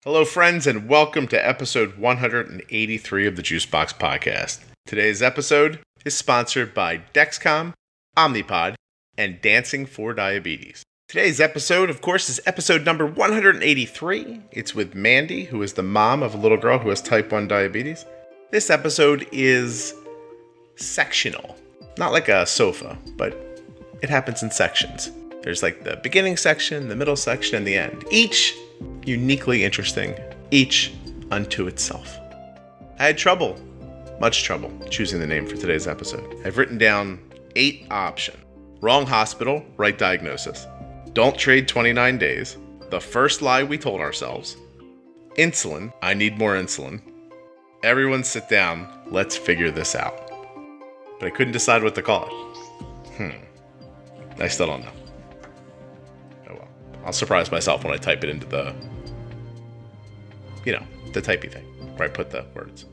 Hello, friends, and welcome to episode 183 of the Juicebox Podcast. Today's episode is sponsored by Dexcom, Omnipod, and Dancing for Diabetes. Today's episode, of course, is episode number 183. It's with Mandy, who is the mom of a little girl who has type 1 diabetes. This episode is sectional. Not like a sofa, but it happens in sections. There's like the beginning section, the middle section, and the end. Each uniquely interesting, each unto itself. I had much trouble, choosing the name for today's episode. I've written down 8 options. Wrong hospital, right diagnosis. Don't trade 29 days. The first lie we told ourselves. Insulin, I need more insulin. Everyone sit down, let's figure this out. But I couldn't decide what to call it. I still don't know. Oh well. I'll surprise myself when I type it into the typey thing, where I put the words.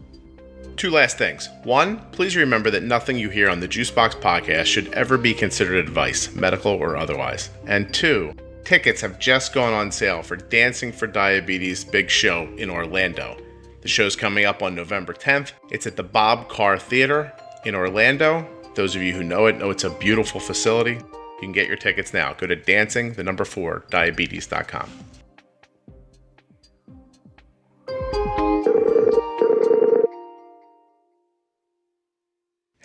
2 last things. 1, please remember that nothing you hear on the Juicebox Podcast should ever be considered advice, medical or otherwise. And 2, tickets have just gone on sale for Dancing for Diabetes' big show in Orlando. The show's coming up on November 10th. It's at the Bob Carr Theater in Orlando. Those of you who know it's a beautiful facility. You can get your tickets now. Go to dancing4diabetes.com.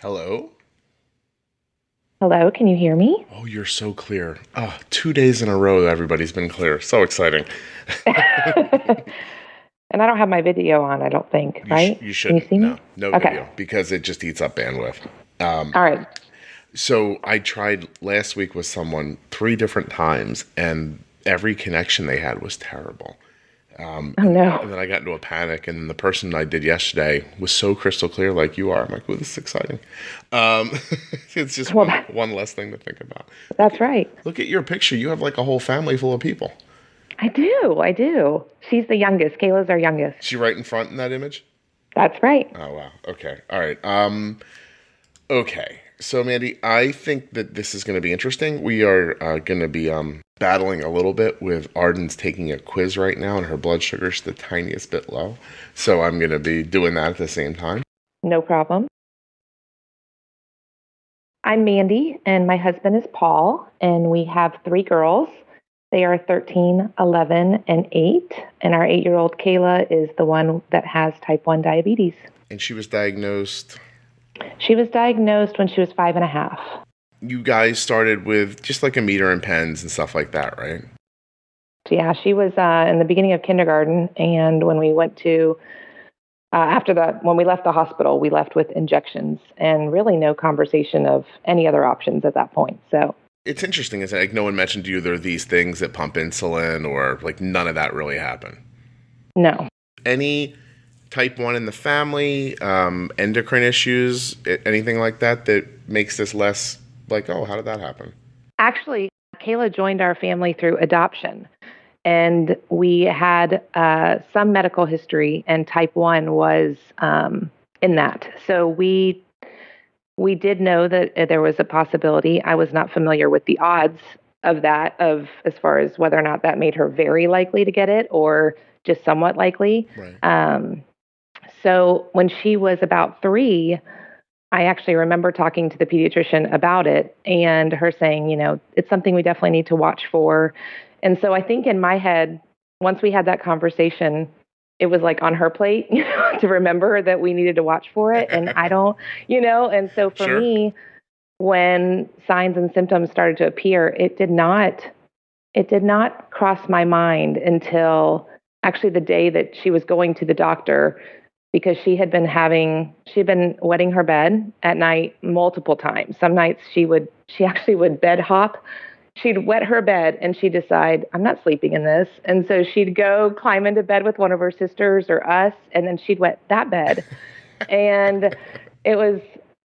Hello? Hello, can you hear me? Oh, you're so clear. 2 days in a row, everybody's been clear. So exciting. And I don't have my video on, I don't think, right? You shouldn't. Can you see me? No video, because it just eats up bandwidth. All right. So I tried last week with someone 3 different times, and every connection they had was terrible. Oh, no. And then I got into a panic, and the person I did yesterday was so crystal clear like you are. I'm like, oh, this is exciting. It's just one less thing to think about. That's right. Look at your picture. You have like a whole family full of people. I do. She's the youngest. Kayla's our youngest. She right in front in that image? That's right. Oh, wow. Okay. All right. Okay. So, Mandy, I think that this is going to be interesting. We are going to be battling a little bit with Arden's taking a quiz right now, and her blood sugar's the tiniest bit low. So I'm going to be doing that at the same time. No problem. I'm Mandy, and my husband is Paul, and we have 3 girls. They are 13, 11, and 8, and our 8-year-old Kayla is the one that has type 1 diabetes. And she was diagnosed? She was diagnosed when she was 5.5. You guys started with just like a meter and pens and stuff like that, right? Yeah, she was in the beginning of kindergarten, and when we went to, when we left the hospital, we left with injections and really no conversation of any other options at that point, so. It's interesting, isn't it? Like, no one mentioned to you there are these things that pump insulin, or like none of that really happened? No. Any type 1 in the family, endocrine issues, anything like that makes this less like, oh, how did that happen? Actually, Kayla joined our family through adoption, and we had some medical history, and type 1 was in that. So we did know that there was a possibility. I was not familiar with the odds of that, as far as whether or not that made her very likely to get it or just somewhat likely. Right. So when she was about 3, I actually remember talking to the pediatrician about it and her saying, it's something we definitely need to watch for. And so I think in my head, once we had that conversation, it was like on her plate, to remember that we needed to watch for it. And I don't, and so for me, when signs and symptoms started to appear, it did not cross my mind until actually the day that she was going to the doctor, because she had been wetting her bed at night multiple times. Some nights she actually would bed hop. She'd wet her bed and she'd decide, I'm not sleeping in this. And so she'd go climb into bed with one of her sisters or us, and then she'd wet that bed. And it was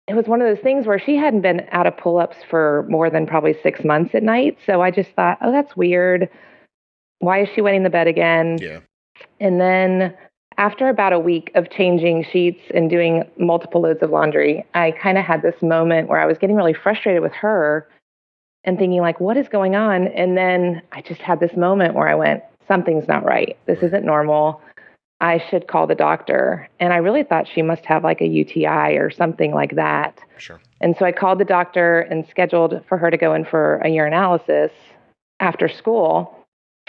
one of those things where she hadn't been out of pull-ups for more than probably 6 months at night. So I just thought, oh, that's weird. Why is she wetting the bed again? Yeah. And then after about a week of changing sheets and doing multiple loads of laundry, I kind of had this moment where I was getting really frustrated with her and thinking like, what is going on? And then I just had this moment where I went, something's not right. This isn't normal. I should call the doctor. And I really thought she must have like a UTI or something like that. Sure. And so I called the doctor and scheduled for her to go in for a urinalysis after school.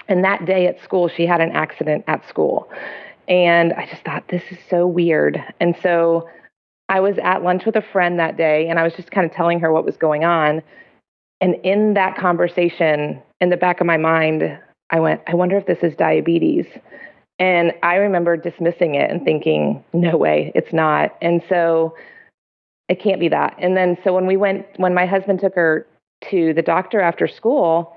And that day at school, she had an accident at school. And I just thought, this is so weird. And so I was at lunch with a friend that day, and I was just kind of telling her what was going on. And in that conversation, in the back of my mind, I went, I wonder if this is diabetes. And I remember dismissing it and thinking, no way, it's not. And so it can't be that. And then so when my husband took her to the doctor after school,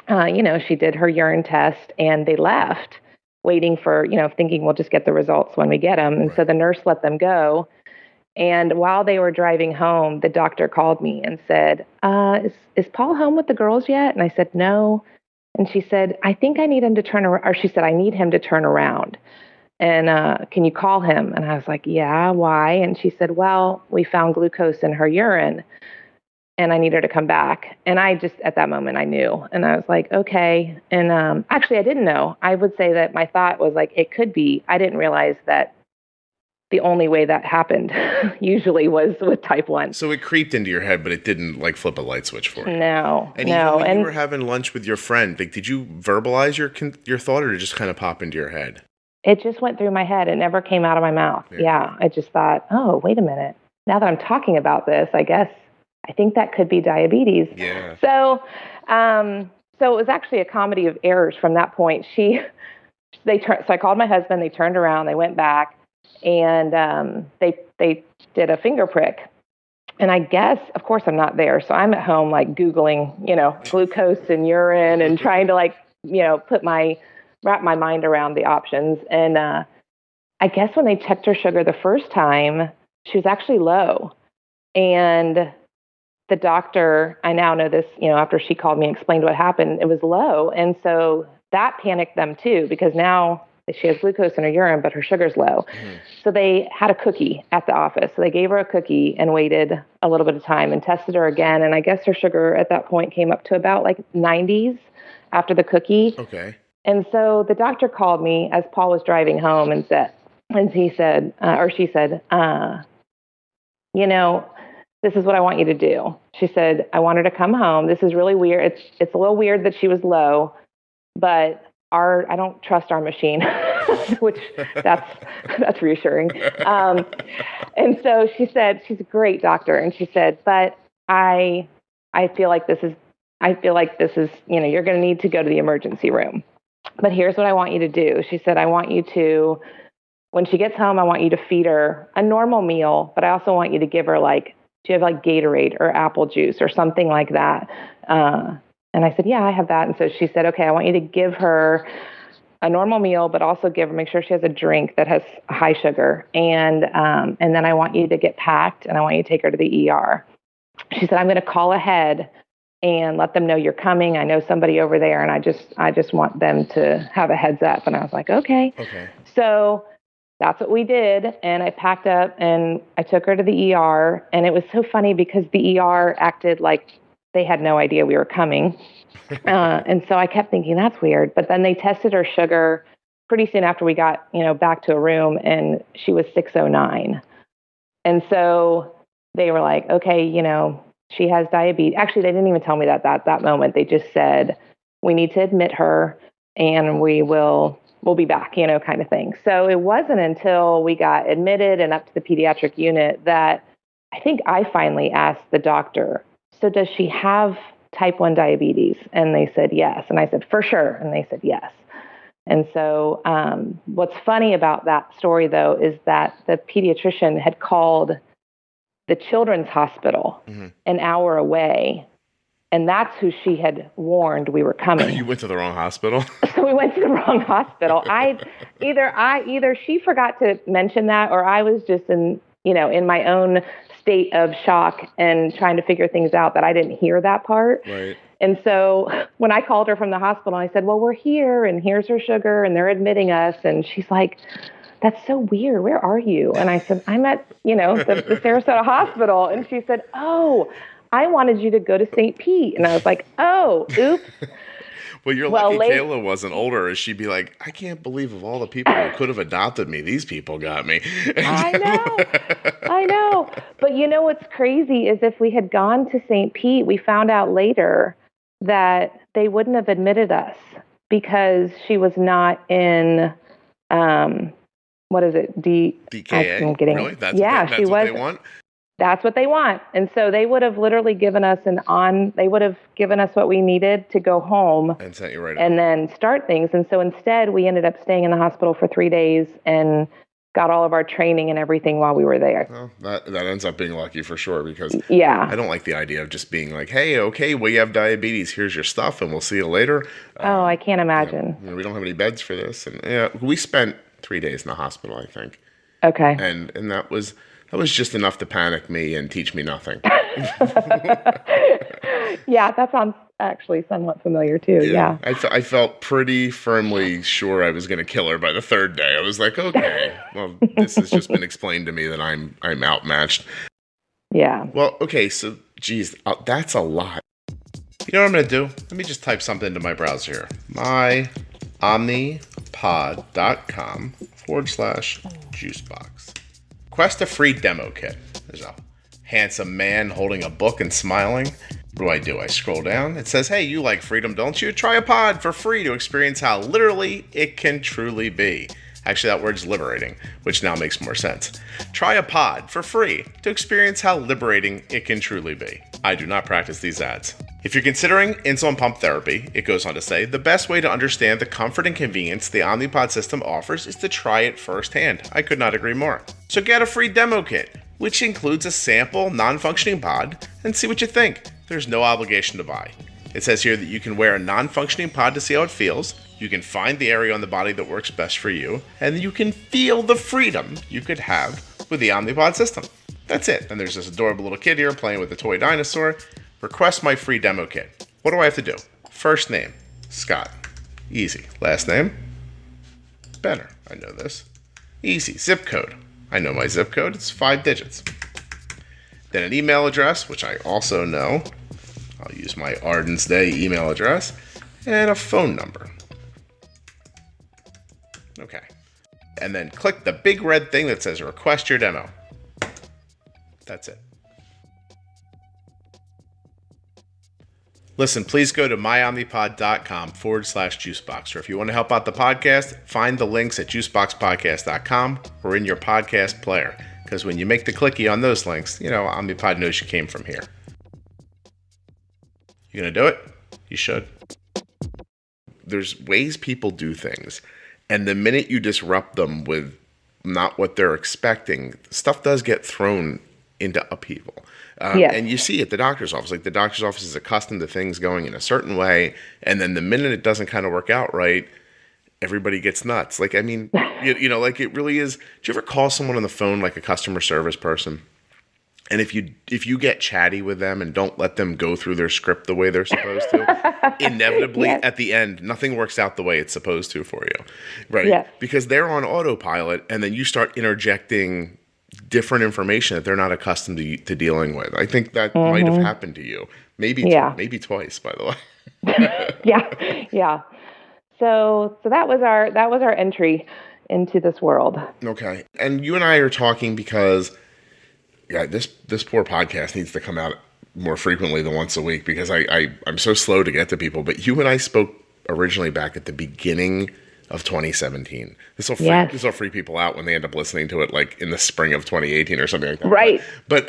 she did her urine test and they left waiting for, thinking we'll just get the results when we get them. And so the nurse let them go. And while they were driving home, the doctor called me and said, is Paul home with the girls yet? And I said, no. And she said, I think I need him to turn around. Or she said, I need him to turn around. And can you call him? And I was like, yeah, why? And she said, well, we found glucose in her urine and I need her to come back. And I just, at that moment, I knew. And I was like, okay. And actually, I didn't know. I would say that my thought was like, it could be. I didn't realize that the only way that happened usually was with type 1. So it creeped into your head, but it didn't like flip a light switch for you. No, and even when you were having lunch with your friend, like, did you verbalize your thought, or did it just kind of pop into your head? It just went through my head. It never came out of my mouth. Yeah. I just thought, oh, wait a minute. Now that I'm talking about this, I think that could be diabetes. Yeah. So it was actually a comedy of errors from that point. So I called my husband, they turned around, they went back, and they did a finger prick. And I guess, of course, I'm not there. So I'm at home, like Googling, glucose in urine and trying to wrap my mind around the options. And I guess when they checked her sugar the first time, she was actually low. And the doctor, I now know this, after she called me and explained what happened, it was low. And so that panicked them too, because now she has glucose in her urine, but her sugar's low. Mm-hmm. So they had a cookie at the office. So they gave her a cookie and waited a little bit of time and tested her again. And I guess her sugar at that point came up to about like 90s after the cookie. Okay. And so the doctor called me as Paul was driving home she said, this is what I want you to do. She said, I want her to come home. This is really weird. It's a little weird that she was low, but I don't trust our machine, which that's reassuring. And so she said, she's a great doctor. And she said, but I feel like this is, you're going to need to go to the emergency room. But here's what I want you to do. She said, I want you to, when she gets home, I want you to feed her a normal meal, but I also want you to give her do you have like Gatorade or apple juice or something like that? And I said, yeah, I have that. And so she said, okay, I want you to give her a normal meal, but also make sure she has a drink that has high sugar. And then I want you to get packed and I want you to take her to the ER. She said, I'm going to call ahead and let them know you're coming. I know somebody over there, and I just want them to have a heads up. And I was like, okay. So that's what we did. And I packed up and I took her to the ER. And it was so funny because the ER acted like they had no idea we were coming. And so I kept thinking, that's weird. But then they tested her sugar pretty soon after we got, back to a room, and she was 609. And so they were like, okay, she has diabetes. Actually, they didn't even tell me that moment. They just said, we need to admit her and we'll be back, kind of thing. So it wasn't until we got admitted and up to the pediatric unit that I think I finally asked the doctor, so does she have type 1 diabetes? And they said yes. And I said, for sure. And they said yes. And so what's funny about that story, though, is that the pediatrician had called the children's hospital an hour away. And that's who she had warned we were coming. You went to the wrong hospital? So we went to the wrong hospital. Either she forgot to mention that, or I was just in my own state of shock and trying to figure things out that I didn't hear that part. Right. And so when I called her from the hospital, I said, well, we're here and here's her sugar and they're admitting us. And she's like, that's so weird. Where are you? And I said, I'm at, the Sarasota hospital. And she said, oh, I wanted you to go to St. Pete. And I was like, oh, oops. Well, you're lucky Kayla wasn't older, as she'd be like, I can't believe of all the people who could have adopted me, these people got me. I know. But you know what's crazy is if we had gone to St. Pete, we found out later that they wouldn't have admitted us because she was not in, what is it? DKA? I'm getting, really? That's she what was. They want? That's what they want. And so they would have literally given us they would have given us what we needed to go home and sent you right and then start things. And so instead we ended up staying in the hospital for 3 days and got all of our training and everything while we were there. Well, that ends up being lucky for sure, because I don't like the idea of just being like, hey, okay, well, you have diabetes, here's your stuff, and we'll see you later. I can't imagine. We don't have any beds for this. And we spent 3 days in the hospital, I think. Okay. And that was just enough to panic me and teach me nothing. Yeah, that sounds actually somewhat familiar too. Yeah. I felt pretty firmly sure I was going to kill her by the third day. I was like, okay, well, this has just been explained to me that I'm outmatched. Yeah. Well, okay, so, geez, that's a lot. You know what I'm going to do? Let me just type something into my browser here. myomnipod.com/juicebox. Request a free demo kit. There's a handsome man holding a book and smiling. What do? I scroll down. It says, hey, you like freedom, don't you? Try a pod for free to experience how literally it can truly be. Actually, that word's liberating, which now makes more sense. Try a pod for free to experience how liberating it can truly be. I do not practice these ads. If you're considering insulin pump therapy, it goes on to say, the best way to understand the comfort and convenience the Omnipod system offers is to try it firsthand. I could not agree more. So get a free demo kit, which includes a sample non-functioning pod, and see what you think. There's no obligation to buy. It says here that you can wear a non-functioning pod to see how it feels, you can find the area on the body that works best for you, and you can feel the freedom you could have with the Omnipod system. That's it. And there's this adorable little kid here playing with a toy dinosaur. Request my free demo kit. What do I have to do? First name, Scott. Easy. Last name? Benner. I know this. Easy. Zip code. I know my zip code. It's 5 digits. Then an email address, which I also know. I'll use my Arden's Day email address. And a phone number. Okay. And then click the big red thing that says request your demo. That's it. Listen, please go to myomnipod.com/juicebox. Or if you want to help out the podcast, find the links at juiceboxpodcast.com or in your podcast player. Because when you make the clicky on those links, Omnipod knows you came from here. You gonna do it? You should. There's ways people do things. And the minute you disrupt them with not what they're expecting, stuff does get thrown into upheaval. And you see at the doctor's office, like the doctor's office is accustomed to things going in a certain way. And then the minute it doesn't kind of work out right, everybody gets nuts. Like, I mean, like it really is. Do you ever call someone on the phone, like a customer service person? And if you get chatty with them and don't let them go through their script the way they're supposed to, inevitably at the end, nothing works out the way it's supposed to for you, right? Yes. Because they're on autopilot, and then you start interjecting different information that they're not accustomed to dealing with. I think that might have happened to you, maybe twice, by the way. Yeah. So that was our entry into this world. Okay, and you and I are talking because. Yeah, this poor podcast needs to come out more frequently than once a week because I'm so slow to get to people. But you and I spoke originally back at the beginning of 2017. This will freak people out when they end up listening to it like in the spring of 2018 or something like that. Right. But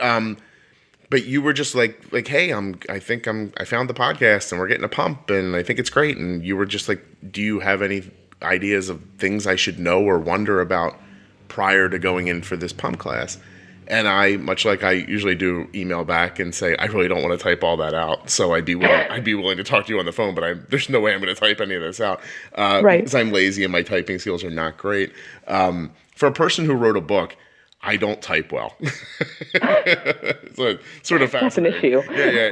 you were just like, hey, I found the podcast and we're getting a pump and I think it's great. And you were just like, do you have any ideas of things I should know or wonder about prior to going in for this pump class? And I, much like I usually do, email back and say, I really don't want to type all that out. So I'd be willing to talk to you on the phone, but there's no way I'm going to type any of this out. Because I'm lazy and my typing skills are not great. For a person who wrote a book, I don't type well. So it's sort of fascinating. That's an issue. Yeah,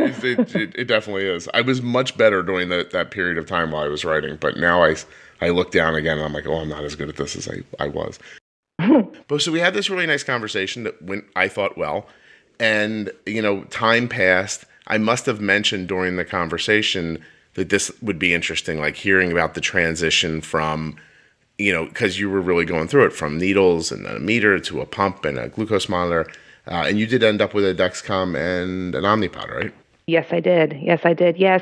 it definitely is. I was much better during that period of time while I was writing, but now I look down again and I'm like, I'm not as good at this as I was. But so we had this really nice conversation that went, I thought, well, and time passed. I must have mentioned during the conversation that this would be interesting, like hearing about the transition from, because you were really going through it from needles and a meter to a pump and a glucose monitor. And you did end up with a Dexcom and an Omnipod, right? Yes, I did. Yes.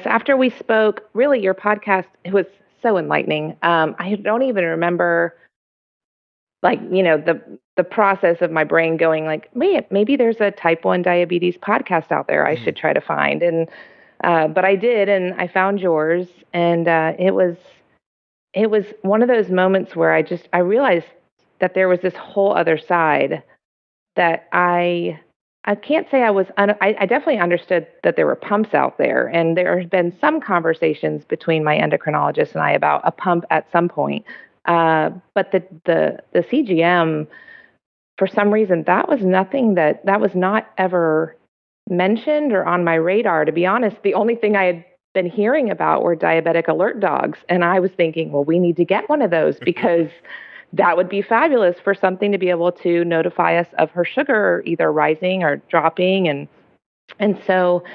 After we spoke, really, your podcast, it was so enlightening. I don't even remember, the process of my brain going like, maybe there's a type 1 diabetes podcast out there I should try to find. And, but I did, and I found yours, and it was one of those moments where I realized that there was this whole other side that I can't say I definitely understood that there were pumps out there, and there have been some conversations between my endocrinologist and I about a pump at some point. But the CGM, for some reason, that was nothing that was not ever mentioned or on my radar. To be honest, the only thing I had been hearing about were diabetic alert dogs, and I was thinking, well, we need to get one of those because that would be fabulous for something to be able to notify us of her sugar either rising or dropping. And so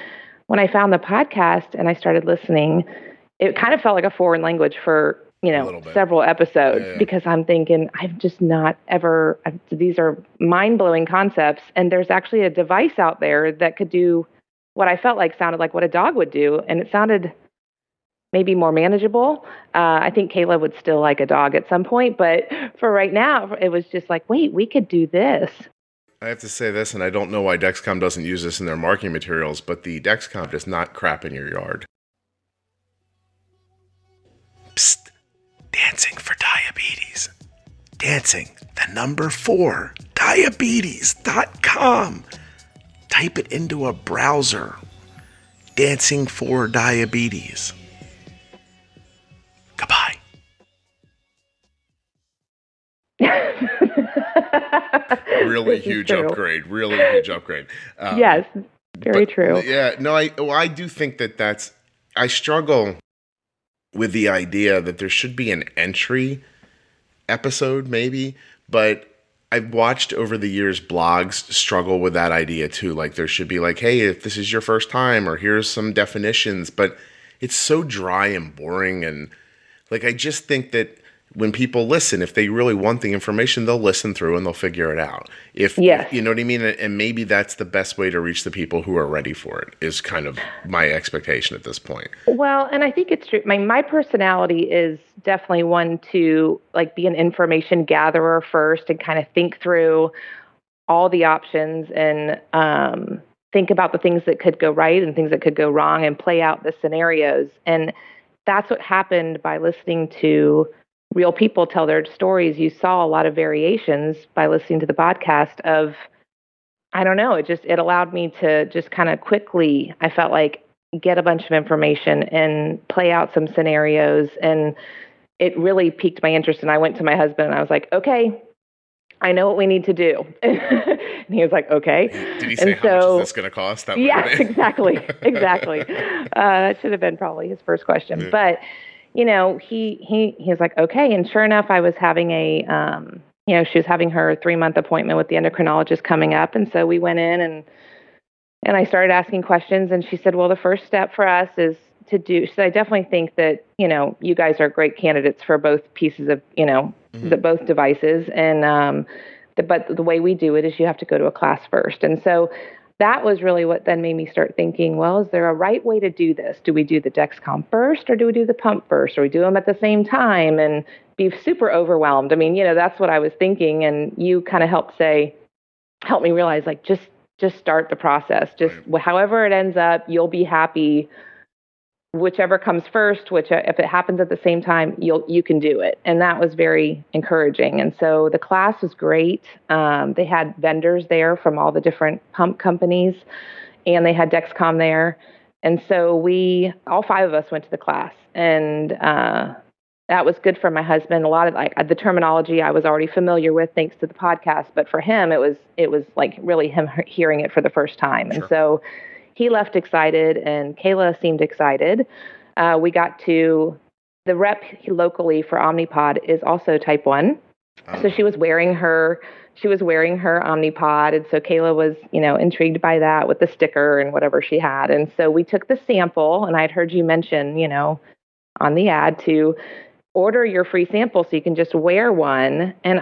when I found the podcast and I started listening, it kind of felt like a foreign language for, several episodes, because I'm thinking, I've just not ever, these are mind-blowing concepts. And there's actually a device out there that could do what I felt like sounded like what a dog would do. And it sounded maybe more manageable. I think Kayla would still like a dog at some point, but for right now, it was just like, wait, we could do this. I have to say this, and I don't know why Dexcom doesn't use this in their marketing materials, but the Dexcom does not crap in your yard. Psst. Dancing for diabetes. Dancing, the number 4, diabetes.com. Type it into a browser. Dancing for diabetes. Goodbye. Really huge upgrade. Yes, very true. Yeah, no, I do think I struggle with the idea that there should be an entry episode maybe, but I've watched over the years blogs struggle with that idea too. Like there should be like, hey, if this is your first time, or here's some definitions, but it's so dry and boring. And like, I just think that when people listen, if they really want the information, they'll listen through and they'll figure it out. You know what I mean? And maybe that's the best way to reach the people who are ready for it, is kind of my expectation at this point. Well, and I think it's true. My personality is definitely one to like be an information gatherer first and kind of think through all the options and think about the things that could go right and things that could go wrong and play out the scenarios. And that's what happened by listening to real people tell their stories. You saw a lot of variations by listening to the podcast of, I don't know, it allowed me to just kind of quickly, I felt like, get a bunch of information and play out some scenarios. And it really piqued my interest. And I went to my husband and I was like, okay, I know what we need to do. And he was like, okay. Did he say, how much is this going to cost? Yes, exactly. That should have been probably his first question. Yeah. But he was like, okay. And sure enough, I was having she was having her 3-month appointment with the endocrinologist coming up. And so we went in and I started asking questions, and she said, well, the first step for us is to do, so I definitely think that, you guys are great candidates for both pieces of, both devices. And, but the way we do it is you have to go to a class first. And so that was really what then made me start thinking, well, is there a right way to do this? Do we do the Dexcom first, or do we do the pump first, or we do them at the same time and be super overwhelmed? I mean, that's what I was thinking. And you kind of helped me realize, like, just start the process. Just however it ends up, you'll be happy. Whichever comes first, if it happens at the same time, you can do it. And that was very encouraging. And so the class was great. They had vendors there from all the different pump companies, and they had Dexcom there. And so all 5 of us went to the class, and that was good for my husband. A lot of like the terminology I was already familiar with thanks to the podcast, but for him, it was like really him hearing it for the first time. Sure. And so he left excited, and Kayla seemed excited. We got to the rep locally for Omnipod is also type 1. So she was wearing her Omnipod. And so Kayla was, intrigued by that with the sticker and whatever she had. And so we took the sample, and I'd heard you mention, on the ad to order your free sample so you can just wear one. And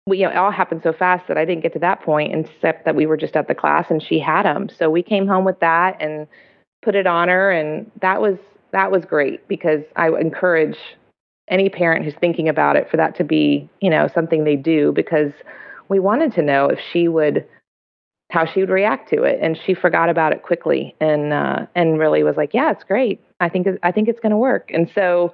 it all happened so fast that I didn't get to that point, except that we were just at the class and she had them. So we came home with that and put it on her. And that was great, because I encourage any parent who's thinking about it for that to be, something they do, because we wanted to know how she would react to it. And she forgot about it quickly and really was like, yeah, it's great. I think it's going to work. And so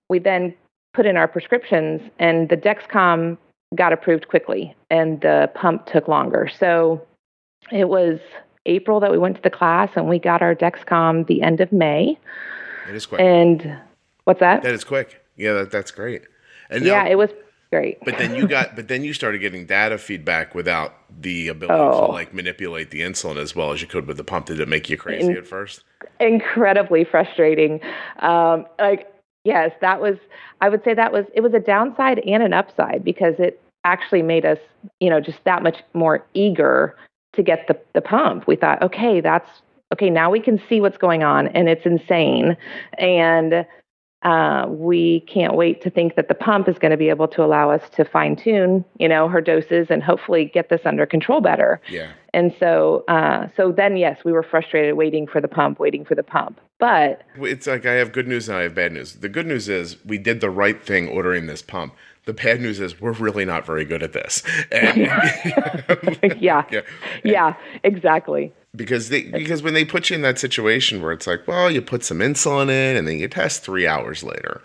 we then put in our prescriptions, and the Dexcom got approved quickly and the pump took longer. So it was April that we went to the class, and we got our Dexcom the end of May. It is quick. And what's that? That is quick. Yeah, that's great. And now, it was great. But then you started getting data feedback without the ability to manipulate the insulin as well as you could with the pump. Did it make you crazy at first? Incredibly frustrating. Yes, I would say it was a downside and an upside, because it actually made us, just that much more eager to get the pump. We thought, okay, now we can see what's going on, and it's insane. And we can't wait to think that the pump is going to be able to allow us to fine tune, her doses and hopefully get this under control better. Yeah. And so then, yes, we were frustrated waiting for the pump. But it's like I have good news and I have bad news. The good news is we did the right thing ordering this pump. The bad news is we're really not very good at this. And, yeah, exactly. Because when they put you in that situation where it's like, well, you put some insulin in and then you test 3 hours later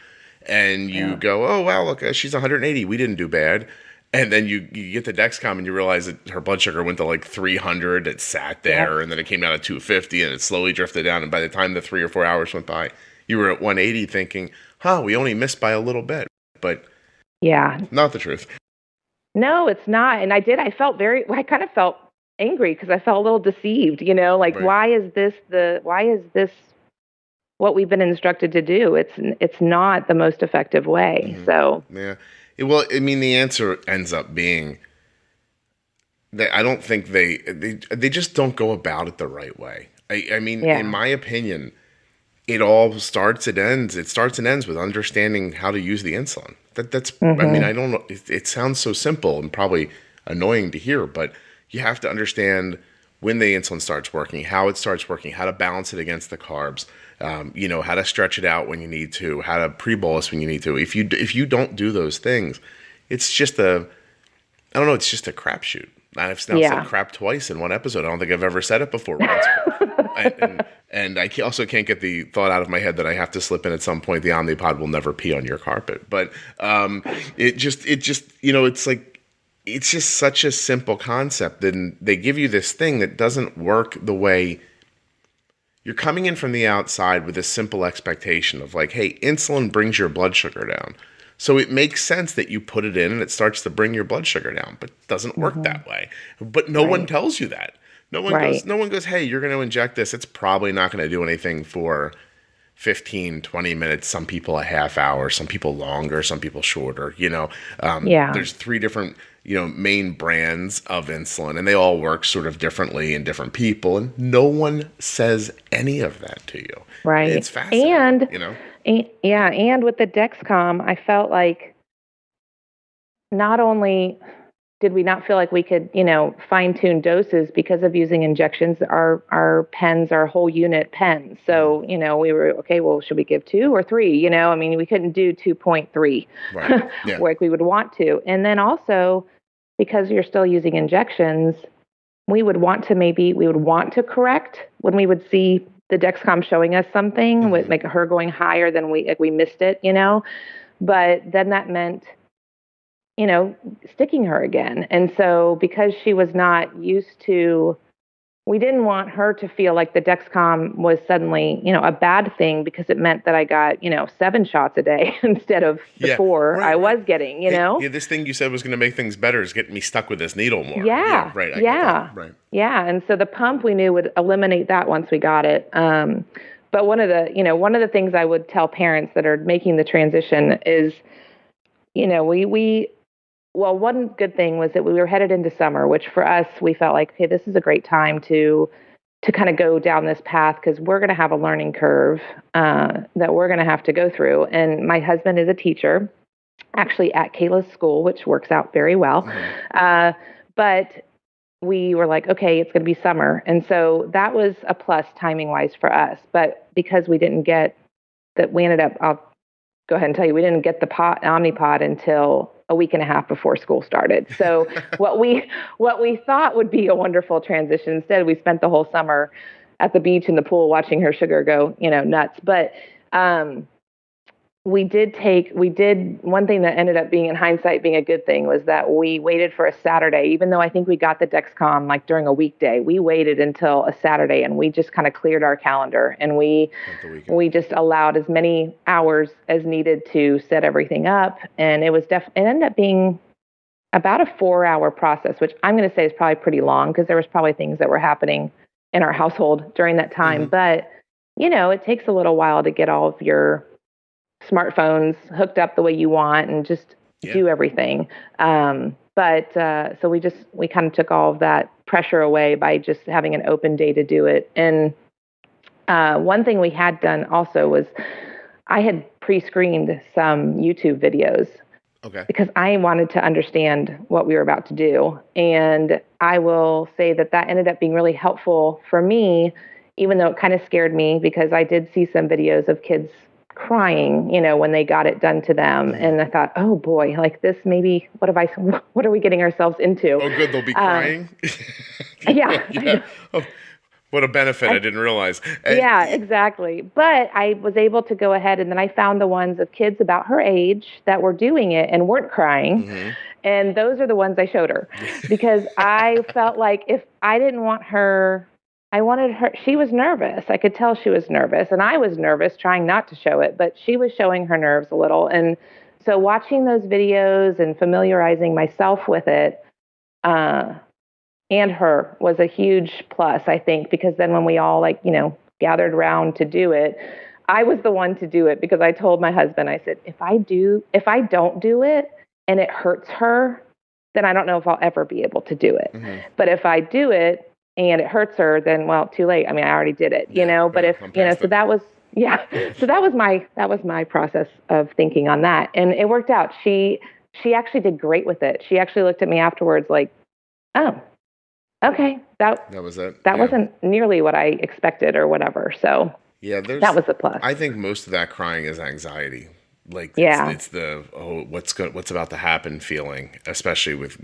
and you go, oh, wow, look, she's 180. We didn't do bad. And then you get the Dexcom and you realize that her blood sugar went to like 300. It sat there and then it came down to 250 and it slowly drifted down. And by the time the 3 or 4 hours went by, you were at 180 thinking, we only missed by a little bit. But not the truth. No, it's not. And I kind of felt angry because I felt a little deceived, right. why is this what we've been instructed to do? It's not the most effective way. Mm-hmm. So well, I mean, the answer ends up being that I don't think they just don't go about it the right way. I mean, in my opinion, it all starts and ends. It starts and ends with understanding how to use the insulin. That's I mean, I don't know. It sounds so simple and probably annoying to hear, but you have to understand when the insulin starts working, how it starts working, how to balance it against the carbs, how to stretch it out when you need to, how to pre-bolus when you need to. If you don't do those things, it's just it's just a crapshoot. I've now said crap twice in one episode. I don't think I've ever said it before. And I also can't get the thought out of my head that I have to slip in at some point, the Omnipod will never pee on your carpet. But it's just such a simple concept. And they give you this thing that doesn't work the way you're coming in from the outside with a simple expectation of like, hey, insulin brings your blood sugar down. So it makes sense that you put it in and it starts to bring your blood sugar down, but it doesn't work that way. But no one tells you that. No one goes, hey, you're going to inject this. It's probably not going to do anything for 15, 20 minutes, some people a half hour, some people longer, some people shorter, There's 3 different, main brands of insulin, and they all work sort of differently in different people, and no one says any of that to you. Right. It's fascinating, And with the Dexcom, I felt like not only did we not feel like we could, fine-tune doses because of using injections, our pens are whole unit pens. So, we were, okay, well, should we give 2 or 3? We couldn't do 2.3 like we would want to. And then also, because you're still using injections, we would want to correct when we would see the Dexcom showing us something, with like her going higher than we missed it, But then that meant, sticking her again. And so because she was not used to, we didn't want her to feel like the Dexcom was suddenly, a bad thing because it meant that I got, 7 shots a day instead of the 4 I was getting, Yeah, this thing you said was going to make things better is getting me stuck with this needle more. Yeah. Right. Right. Yeah. And so the pump we knew would eliminate that once we got it. But one of the things I would tell parents that are making the transition is well, one good thing was that we were headed into summer, which for us, we felt like, okay, this is a great time to kind of go down this path because we're going to have a learning curve that we're going to have to go through. And my husband is a teacher, actually at Kayla's school, which works out very well. Mm-hmm. But we were like, okay, it's going to be summer. And so that was a plus timing-wise for us. But because we didn't get that, we ended up, I'll go ahead and tell you, we didn't get the Omnipod until a week and a half before school started. So what we thought would be a wonderful transition, instead we spent the whole summer at the beach in the pool watching her sugar go, nuts. But we did one thing that ended up being, in hindsight, being a good thing was that we waited for a Saturday. Even though I think we got the Dexcom like during a weekday, we waited until a Saturday and we just kind of cleared our calendar and we just allowed as many hours as needed to set everything up. And it ended up being about a 4-hour process, which I'm going to say is probably pretty long because there was probably things that were happening in our household during that time. Mm-hmm. But, it takes a little while to get all of your smartphones hooked up the way you want and just do everything. So we kind of took all of that pressure away by just having an open day to do it. And one thing we had done also was I had pre-screened some YouTube videos. Okay. Because I wanted to understand what we were about to do. And I will say that ended up being really helpful for me, even though it kind of scared me because I did see some videos of kids crying, when they got it done to them. And I thought, oh boy, like this, maybe, what are we getting ourselves into? Oh, good. They'll be crying. Yeah. Oh, what a benefit. I didn't realize. Yeah, exactly. But I was able to go ahead and then I found the ones of kids about her age that were doing it and weren't crying. Mm-hmm. And those are the ones I showed her because I felt like if I didn't want her, I wanted her, she was nervous. I could tell she was nervous and I was nervous trying not to show it, but she was showing her nerves a little. And so watching those videos and familiarizing myself with it, and her was a huge plus, I think, because then when we all gathered around to do it, I was the one to do it because I told my husband, I said, if I don't do it and it hurts her, then I don't know if I'll ever be able to do it. Mm-hmm. But if I do it and it hurts her, then, well, too late. I mean, I already did it, but if, so that was, so that was my process of thinking on that. And it worked out. She actually did great with it. She actually looked at me afterwards like, oh, okay. That was it. That wasn't nearly what I expected or whatever. So that was a plus. I think most of that crying is anxiety. Like, it's the, what's about to happen feeling, especially with,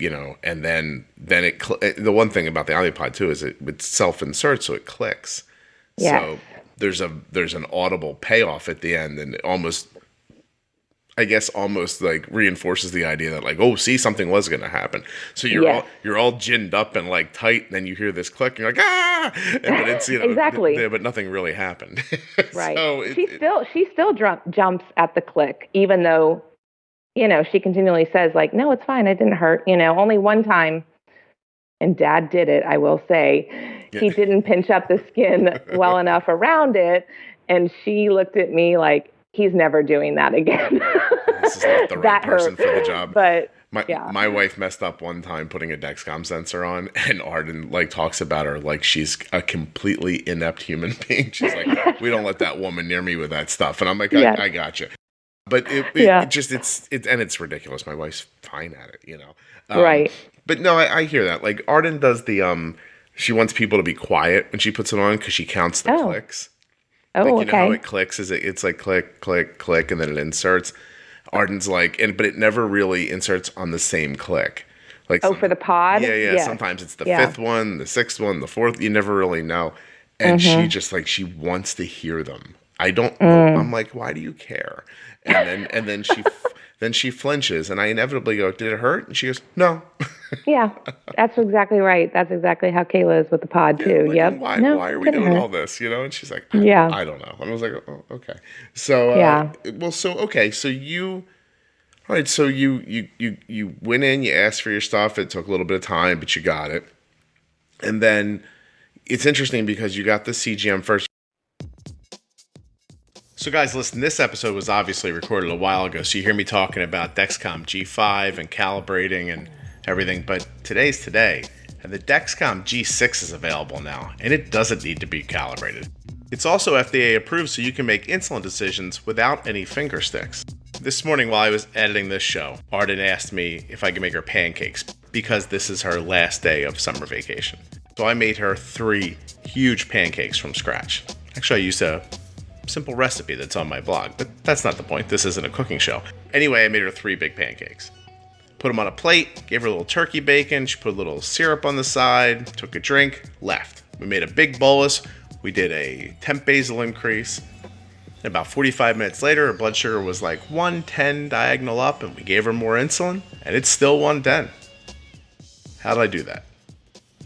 and then the one thing about the Omnipod too is it self-inserts, so it clicks. Yes. So there's an audible payoff at the end, and it almost like reinforces the idea that like, oh, see, something was going to happen. So you're all ginned up and like tight, and then you hear this click, and you're like, ah, but it's exactly, but nothing really happened. Right. So she still jumps at the click, even though she continually says like, no, it's fine, it didn't hurt. Only one time, and Dad did it. I will say he didn't pinch up the skin well enough around it, and she looked at me like, he's never doing that again. This is not the right person for the job. But my wife messed up one time putting a Dexcom sensor on, and Arden like talks about her like she's a completely inept human being. She's like, we don't let that woman near me with that stuff. And I'm like, I got you. But it's ridiculous. My wife's fine at it, right. But no, I hear that. Like Arden does the she wants people to be quiet when she puts it on because she counts the clicks. Oh, like, how it clicks is it's like click, click, click, and then it inserts. Arden's like, but it never really inserts on the same click. Like for the pod? Yeah. Yes. Sometimes it's the fifth one, the sixth one, the fourth. You never really know. And she just like, she wants to hear them. I don't know. I'm like, why do you care? And then she flinches, and I inevitably go, did it hurt? And she goes, no. Yeah, that's exactly right. That's exactly how Kayla is with the pod too. Like, why are we doing all this? And she's like, I don't know. And I was like, oh, okay. So, so you, all right. So you went in, you asked for your stuff. It took a little bit of time, but you got it. And then it's interesting because you got the CGM first. So guys, listen, this episode was obviously recorded a while ago, so you hear me talking about Dexcom G5 and calibrating and everything, but today's today, and the Dexcom G6 is available now, and it doesn't need to be calibrated. It's also FDA approved, so you can make insulin decisions without any finger sticks. This morning while I was editing this show, Arden asked me if I could make her pancakes, because this is her last day of summer vacation. So I made her 3 huge pancakes from scratch. Actually, I used a simple recipe that's on my blog, but that's not the point. This isn't a cooking show. Anyway, I made her 3 big pancakes. Put them on a plate, gave her a little turkey bacon, she put a little syrup on the side, took a drink, left. We made a big bolus, we did a temp basal increase. And about 45 minutes later, her blood sugar was like 110 diagonal up, and we gave her more insulin, and it's still 110. How did I do that?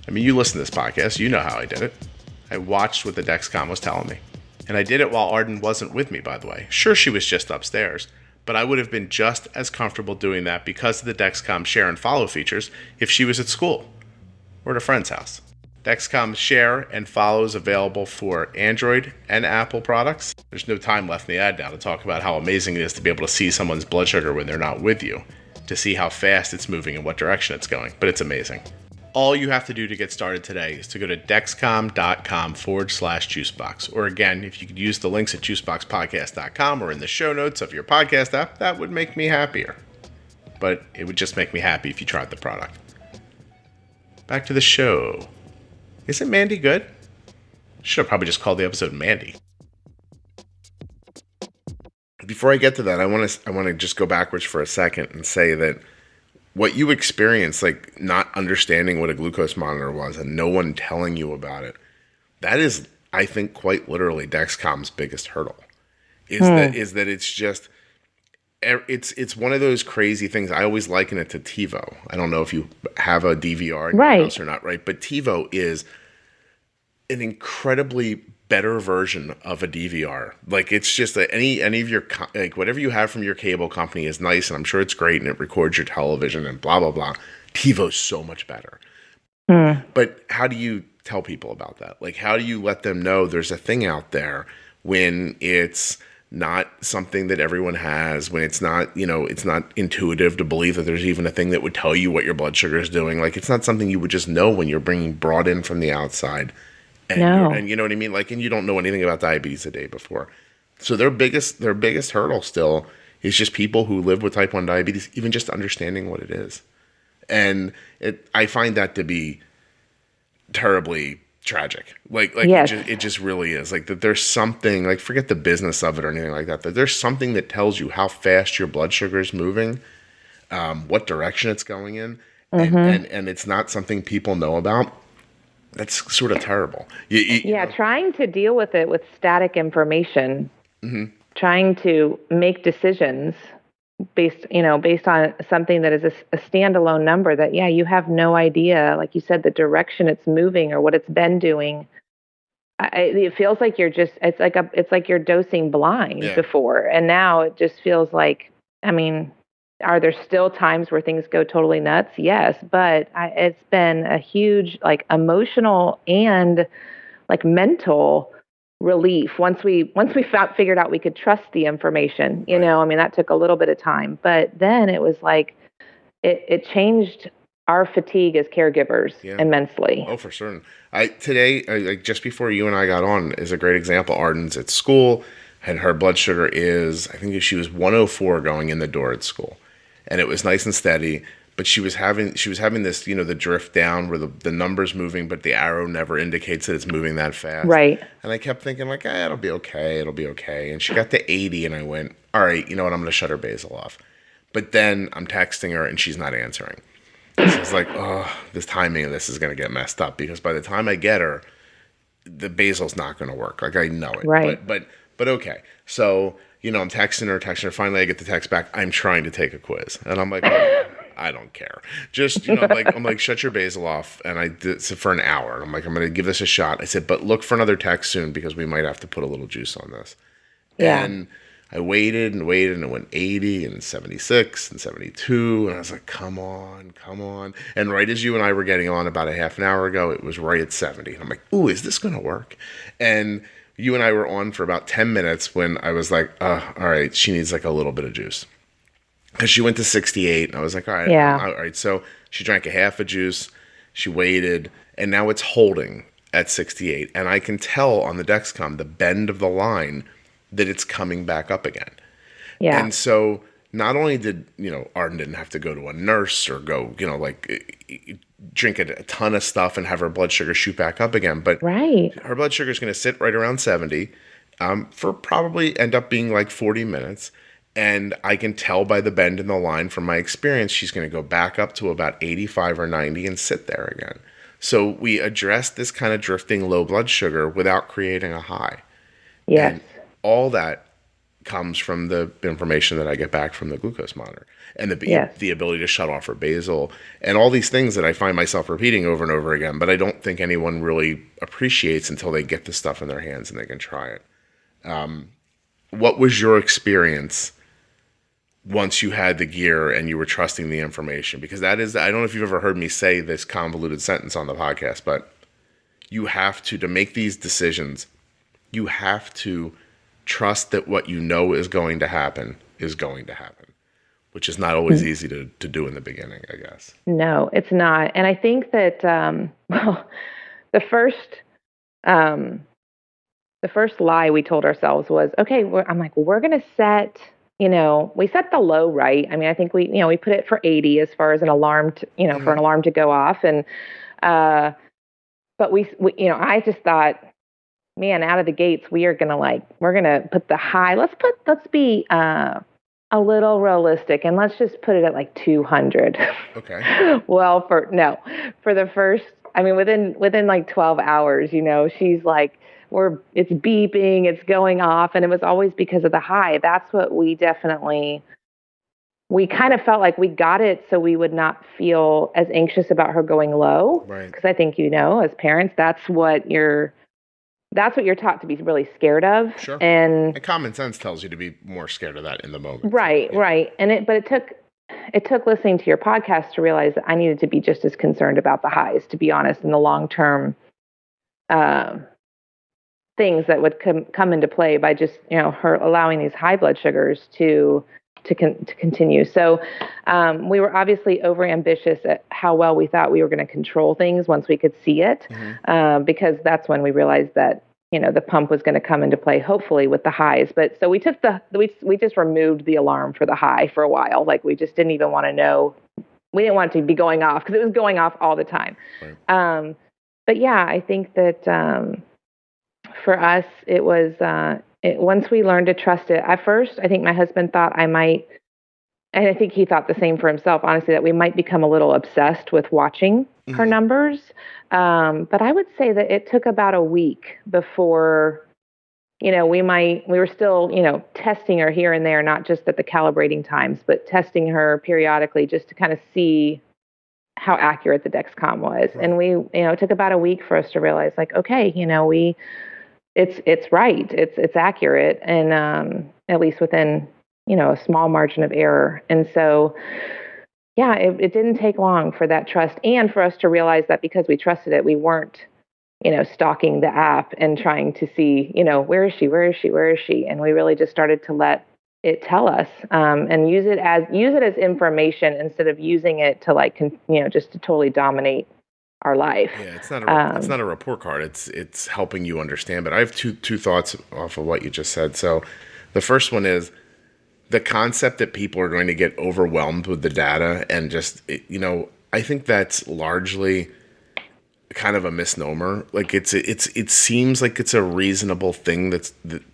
I mean, you listen to this podcast, you know how I did it. I watched what the Dexcom was telling me. And I did it while Arden wasn't with me, by the way. Sure, she was just upstairs, but I would have been just as comfortable doing that because of the Dexcom share and follow features if she was at school or at a friend's house. Dexcom share and follow is available for Android and Apple products. There's no time left in the ad now to talk about how amazing it is to be able to see someone's blood sugar when they're not with you, to see how fast it's moving and what direction it's going, but it's amazing. All you have to do to get started today is to go to dexcom.com/juicebox. Or again, if you could use the links at juiceboxpodcast.com or in the show notes of your podcast app, that would make me happier. But it would just make me happy if you tried the product. Back to the show. Isn't Mandy good? Should have probably just called the episode Mandy. Before I get to that, I want to just go backwards for a second and say that what you experienced, like not understanding what a glucose monitor was and no one telling you about it, that is, I think, quite literally Dexcom's biggest hurdle. That it's just, it's one of those crazy things. I always liken it to TiVo. I don't know if you have a DVR in your house or not, right? But TiVo is an incredibly better version of a DVR. Like, it's just that any of your, like, whatever you have from your cable company is nice, and I'm sure it's great, and it records your television and blah, blah, blah. TiVo's so much better. But how do you tell people about that? Like, how do you let them know there's a thing out there when it's not something that everyone has, when it's not, it's not intuitive to believe that there's even a thing that would tell you what your blood sugar is doing? Like, it's not something you would just know when you're brought in from the outside. And you know what I mean? Like, and you don't know anything about diabetes the day before. So their biggest hurdle still is just people who live with type 1 diabetes, even just understanding what it is. And I find that to be terribly tragic. Like yes. it just really is. Like, that there's something, like, forget the business of it or anything like that, that there's something that tells you how fast your blood sugar is moving, what direction it's going in, and it's not something people know about. That's sort of terrible. You know? Trying to deal with it with static information, trying to make decisions based on something that is a standalone number that, you have no idea, like you said, the direction it's moving or what it's been doing. It feels like it's like you're dosing blind before, and now it just feels like, are there still times where things go totally nuts? Yes, but it's been a huge, like, emotional and, like, mental relief once we figured out we could trust the information. That took a little bit of time, but then it was like it changed our fatigue as caregivers immensely. Oh, for certain. Today, like, just before you and I got on, is a great example. Arden's at school, and her blood sugar is, I think she was 104 going in the door at school. And it was nice and steady, but she was having this, the drift down where the number's moving, but the arrow never indicates that it's moving that fast. Right. And I kept thinking, like, it'll be okay. And she got to 80, and I went, all right, you know what? I'm going to shut her basal off. But then I'm texting her, and she's not answering. So I was like, oh, this timing of this is going to get messed up, because by the time I get her, the basal's not going to work. Like, I know it. Right. But okay. So, I'm texting her. Finally, I get the text back. I'm trying to take a quiz. And I'm like, oh, I don't care. Just, I'm like, shut your basal off. And I did it for an hour. And I'm like, I'm going to give this a shot. I said, but look for another text soon, because we might have to put a little juice on this. Yeah. And I waited, and it went 80 and 76 and 72. And I was like, come on. And right as you and I were getting on about a half an hour ago, it was right at 70. And I'm like, ooh, is this going to work? And you and I were on for about 10 minutes when I was like, all right, she needs like a little bit of juice. Because she went to 68, and I was like, all right, all right. So she drank a half a juice, she waited, and now it's holding at 68. And I can tell on the Dexcom, the bend of the line, that it's coming back up again. Yeah. And so not only did, Arden didn't have to go to a nurse or go, drink a ton of stuff and have her blood sugar shoot back up again, but her blood sugar is going to sit right around 70 for probably end up being like 40 minutes. And I can tell by the bend in the line from my experience, she's going to go back up to about 85 or 90 and sit there again. So we addressed this kind of drifting low blood sugar without creating a high. Yes. And all that comes from the information that I get back from the glucose monitor and the ability to shut off her basal and all these things that I find myself repeating over and over again, but I don't think anyone really appreciates until they get the stuff in their hands and they can try it. What was your experience once you had the gear and you were trusting the information? Because that is, I don't know if you've ever heard me say this convoluted sentence on the podcast, but you have to make these decisions, you have to trust that what you know is going to happen, which is not always easy to do in the beginning, I guess. No, it's not. And I think that, the first lie we told ourselves was, okay, I'm like, we're going to set, we set the low right. I mean, I think we put it for 80 as far as an alarm, for an alarm to go off. And, but we I just thought, man, out of the gates, we're going to put the high, let's be, a little realistic and let's just put it at like 200. Okay. Well, for the first, I mean, within like 12 hours, she's like, it's beeping, it's going off. And it was always because of the high. That's what we kind of felt like we got it so we would not feel as anxious about her going low. Right. Because I think, as parents, that's what you're taught to be really scared of. Sure. And common sense tells you to be more scared of that in the moment. Right, right. But it took listening to your podcast to realize that I needed to be just as concerned about the highs, to be honest, in the long-term things that would come into play by just, her allowing these high blood sugars to continue. So we were obviously overambitious at how well we thought we were going to control things once we could see it, because that's when we realized that, the pump was going to come into play, hopefully with the highs. But so we took we just removed the alarm for the high for a while. Like we just didn't even want to know. We didn't want it to be going off because it was going off all the time. Right. But yeah, I think that for us, it was, once we learned to trust it, at first, I think my husband thought I might, and I think he thought the same for himself, honestly, that we might become a little obsessed with watching her numbers. But I would say that it took about a week before, we were still, testing her here and there, not just at the calibrating times, but testing her periodically just to kind of see how accurate the Dexcom was. Right. And it took about a week for us to realize, like, okay, it's right. It's accurate. And, at least within, a small margin of error. And so, yeah, it didn't take long for that trust and for us to realize that because we trusted it, we weren't, stalking the app and trying to see, where is she? And we really just started to let it tell us, and use it as information instead of using it to just to totally dominate our life. Yeah, it's not a report card. It's helping you understand. But I have two thoughts off of what you just said. So the first one is the concept that people are going to get overwhelmed with the data and just, I think that's largely kind of a misnomer. Like it seems like it's a reasonable thing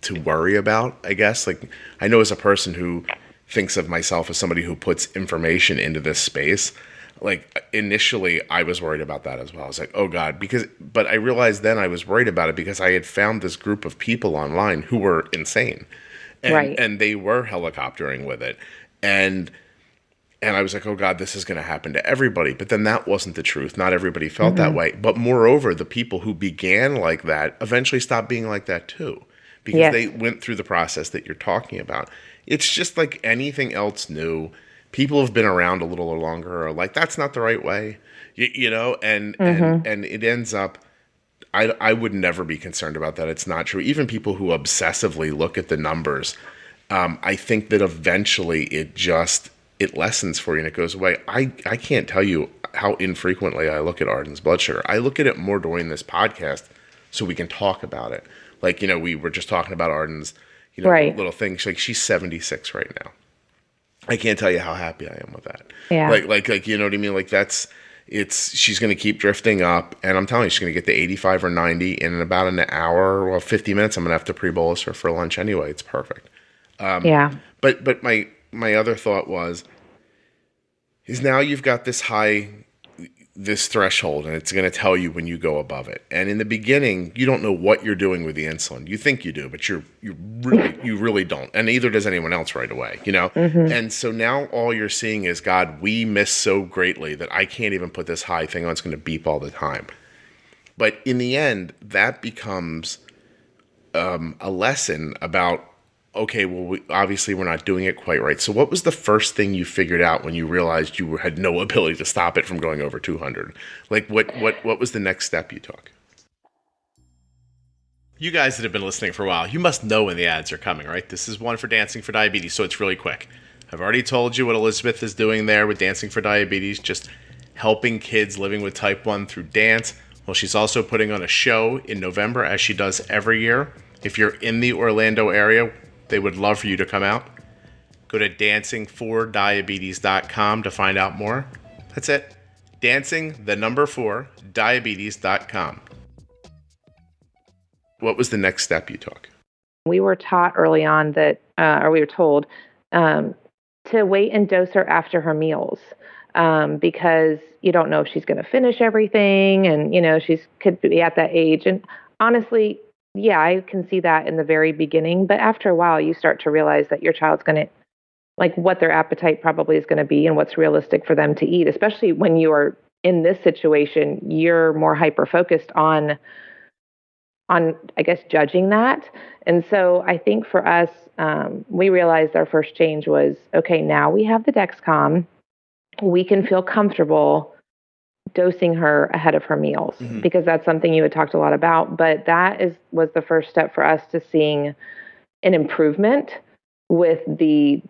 to worry about, I guess. Like I know as a person who thinks of myself as somebody who puts information into this space, like initially I was worried about that as well. I was like, oh God, but I realized then I was worried about it because I had found this group of people online who were insane. And they were helicoptering with it. And I was like, oh God, this is going to happen to everybody. But then that wasn't the truth. Not everybody felt that way. But moreover, the people who began like that eventually stopped being like that too. Because they went through the process that you're talking about. It's just like anything else new. People have been around a little longer are like, that's not the right way. And it ends up, I would never be concerned about that. It's not true. Even people who obsessively look at the numbers, I think that eventually it lessens for you and it goes away. I can't tell you how infrequently I look at Arden's blood sugar. I look at it more during this podcast so we can talk about it. Like, we were just talking about Arden's, right. little things. Like, she's 76 right now. I can't tell you how happy I am with that. Yeah. Like, you know what I mean? Like, she's going to keep drifting up, and I'm telling you, she's going to get to 85 or 90 in about an hour or 50 minutes. I'm going to have to pre-bolus her for lunch anyway. It's perfect. Yeah. But my other thought is now you've got this threshold, and it's going to tell you when you go above it. And in the beginning, you don't know what you're doing with the insulin. You think you do, but you really don't. And neither does anyone else right away, Mm-hmm. And so now all you're seeing is, God, we miss so greatly that I can't even put this high thing on. It's going to beep all the time. But in the end, that becomes a lesson about, okay, well, obviously we're not doing it quite right. So what was the first thing you figured out when you realized you had no ability to stop it from going over 200? Like, what was the next step you took? You guys that have been listening for a while, you must know when the ads are coming, right? This is one for Dancing for Diabetes, so it's really quick. I've already told you what Elizabeth is doing there with Dancing for Diabetes, just helping kids living with type 1 through dance. Well, she's also putting on a show in November, as she does every year. If you're in the Orlando area, they would love for you to come out. Go to dancing4diabetes.com to find out more. That's it. dancing4diabetes.com. What was the next step you took? We were taught early on that, or we were told, to wait and dose her after her meals, because you don't know if she's going to finish everything, and she's could be at that age. And honestly, yeah, I can see that in the very beginning, but after a while, you start to realize that your child's going to, like, what their appetite probably is going to be and what's realistic for them to eat. Especially when you are in this situation, you're more hyper focused on, I guess, judging that. And so I think for us, we realized our first change was, okay, now we have the Dexcom, we can feel comfortable dosing her ahead of her meals, mm-hmm. because that's something you had talked a lot about. But that was the first step for us to seeing an improvement with the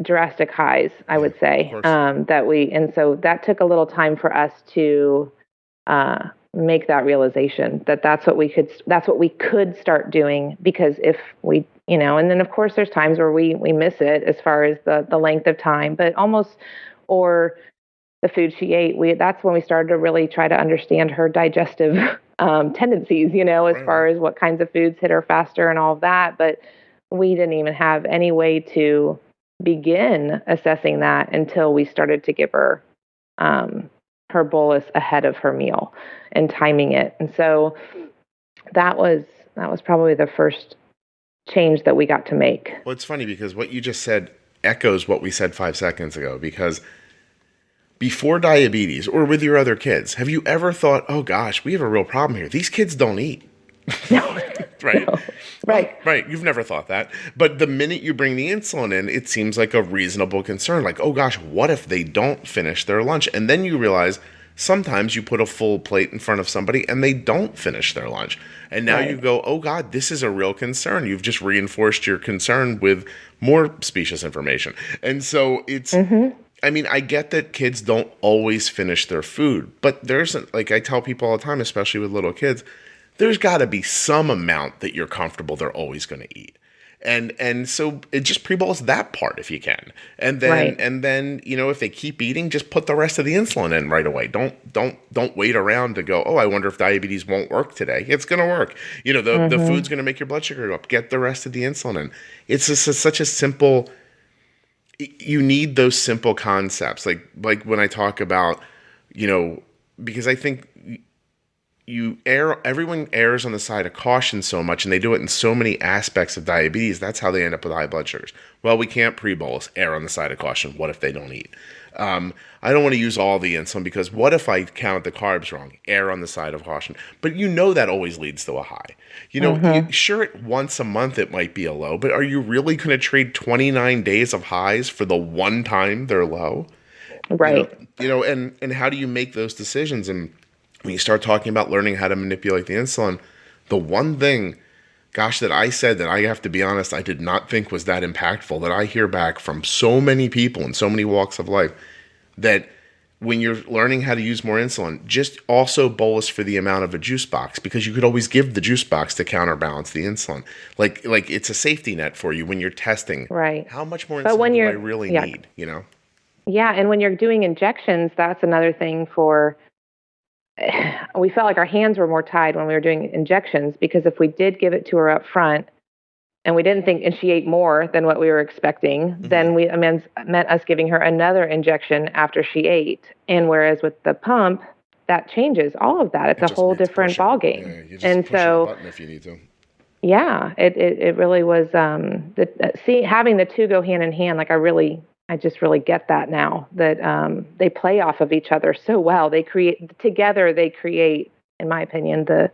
drastic highs, I would say, and so that took a little time for us to make that realization that that's what we could start doing, because if we, and then of course there's times where we miss it as far as the length of time, but or the food she ate, that's when we started to really try to understand her digestive tendencies, as far as what kinds of foods hit her faster and all of that. But we didn't even have any way to begin assessing that until we started to give her her bolus ahead of her meal and timing it. And so that was probably the first change that we got to make. Well, it's funny because what you just said echoes what we said 5 seconds ago, because before diabetes or with your other kids, have you ever thought, oh gosh, we have a real problem here. These kids don't eat. No. Right. No. Right. Right. You've never thought that. But the minute you bring the insulin in, it seems like a reasonable concern. Like, oh gosh, what if they don't finish their lunch? And then you realize sometimes you put a full plate in front of somebody and they don't finish their lunch. And now you go, oh God, this is a real concern. You've just reinforced your concern with more specious information. And so it's, I mean, I get that kids don't always finish their food, but like I tell people all the time, especially with little kids, there's got to be some amount that you're comfortable they're always going to eat. And so it just pre-bolus that part if you can. And then, if they keep eating, just put the rest of the insulin in right away. Don't wait around to go, oh, I wonder if diabetes won't work today. It's going to work. The food's going to make your blood sugar go up. Get the rest of the insulin in. It's just such a simple, you need those simple concepts. Like when I talk about, because I think everyone errs on the side of caution so much, and they do it in so many aspects of diabetes. That's how they end up with high blood sugars. Well, we can't pre-bolus, err on the side of caution. What if they don't eat? I don't want to use all the insulin because what if I count the carbs wrong? Err on the side of caution. But that always leads to a high. Sure, once a month it might be a low, but are you really going to trade 29 days of highs for the one time they're low? Right. And how do you make those decisions? And when you start talking about learning how to manipulate the insulin, the one thing, gosh, that I said that I have to be honest, I did not think was that impactful, that I hear back from so many people in so many walks of life, that when you're learning how to use more insulin, just also bolus for the amount of a juice box, because you could always give the juice box to counterbalance the insulin. Like it's a safety net for you when you're testing. Right. How much more insulin do I really need, you know? Yeah, and when you're doing injections, that's another thing for, we felt like our hands were more tied when we were doing injections, because if we did give it to her up front and we didn't think, and she ate more than what we were expecting, then it meant us giving her another injection after she ate. And whereas with the pump, that changes all of that. It's a whole different ballgame. Yeah, you just push the button if you need to. Yeah, it really was, having the two go hand in hand, like I just really get that now, that they play off of each other so well. They create, in my opinion, the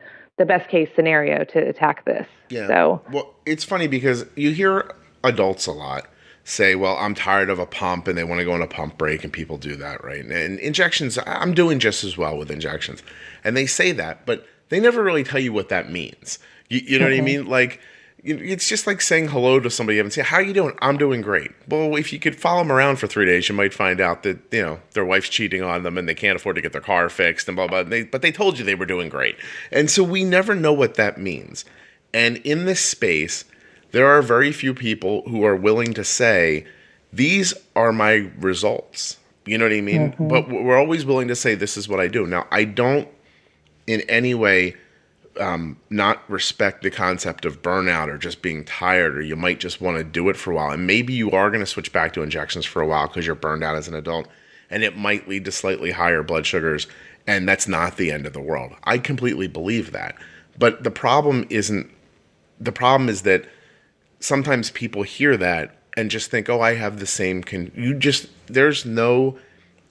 best case scenario to attack this. Yeah. So, well, it's funny because you hear adults a lot say, well, I'm tired of a pump, and they want to go on a pump break, and people do that, right? And injections, I'm doing just as well with injections. And they say that, but they never really tell you what that means. You know what I mean? Like, it's just like saying hello to somebody you haven't seen. How are you doing? I'm doing great. Well, if you could follow them around for 3 days, you might find out that, you know, their wife's cheating on them and they can't afford to get their car fixed and blah, blah. But they told you they were doing great. And so we never know what that means. And in this space, there are very few people who are willing to say, these are my results. You know what I mean? But we're always willing to say, this is what I do. Now, I don't in any way not respect the concept of burnout or just being tired, or you might just want to do it for a while. And maybe you are going to switch back to injections for a while because you're burned out as an adult, and it might lead to slightly higher blood sugars, and that's not the end of the world. I completely believe that. But the problem is that sometimes people hear that and just think, oh, I have the same,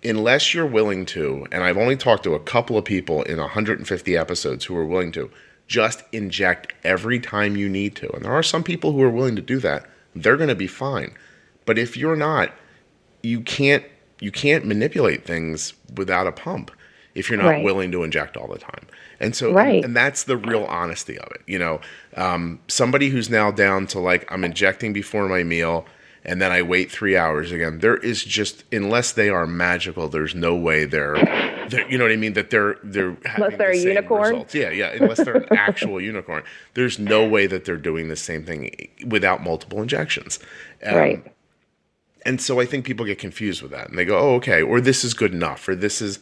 unless you're willing to, and I've only talked to a couple of people in 150 episodes who are willing to just inject every time you need to. And there are some people who are willing to do that. They're going to be fine. But if you're not, you can't manipulate things without a pump if you're not willing to inject all the time. And so, and that's the real honesty of it. You know, somebody who's now down to like, I'm injecting before my meal, and then I wait 3 hours again. There is just, unless they are magical, there's no way they're you know what I mean? That they're unless they're a unicorn. Results. Yeah. Unless they're an actual unicorn, there's no way that they're doing the same thing without multiple injections. Right. And so I think people get confused with that, and they go, "Oh, okay," or "This is good enough," or "This is,"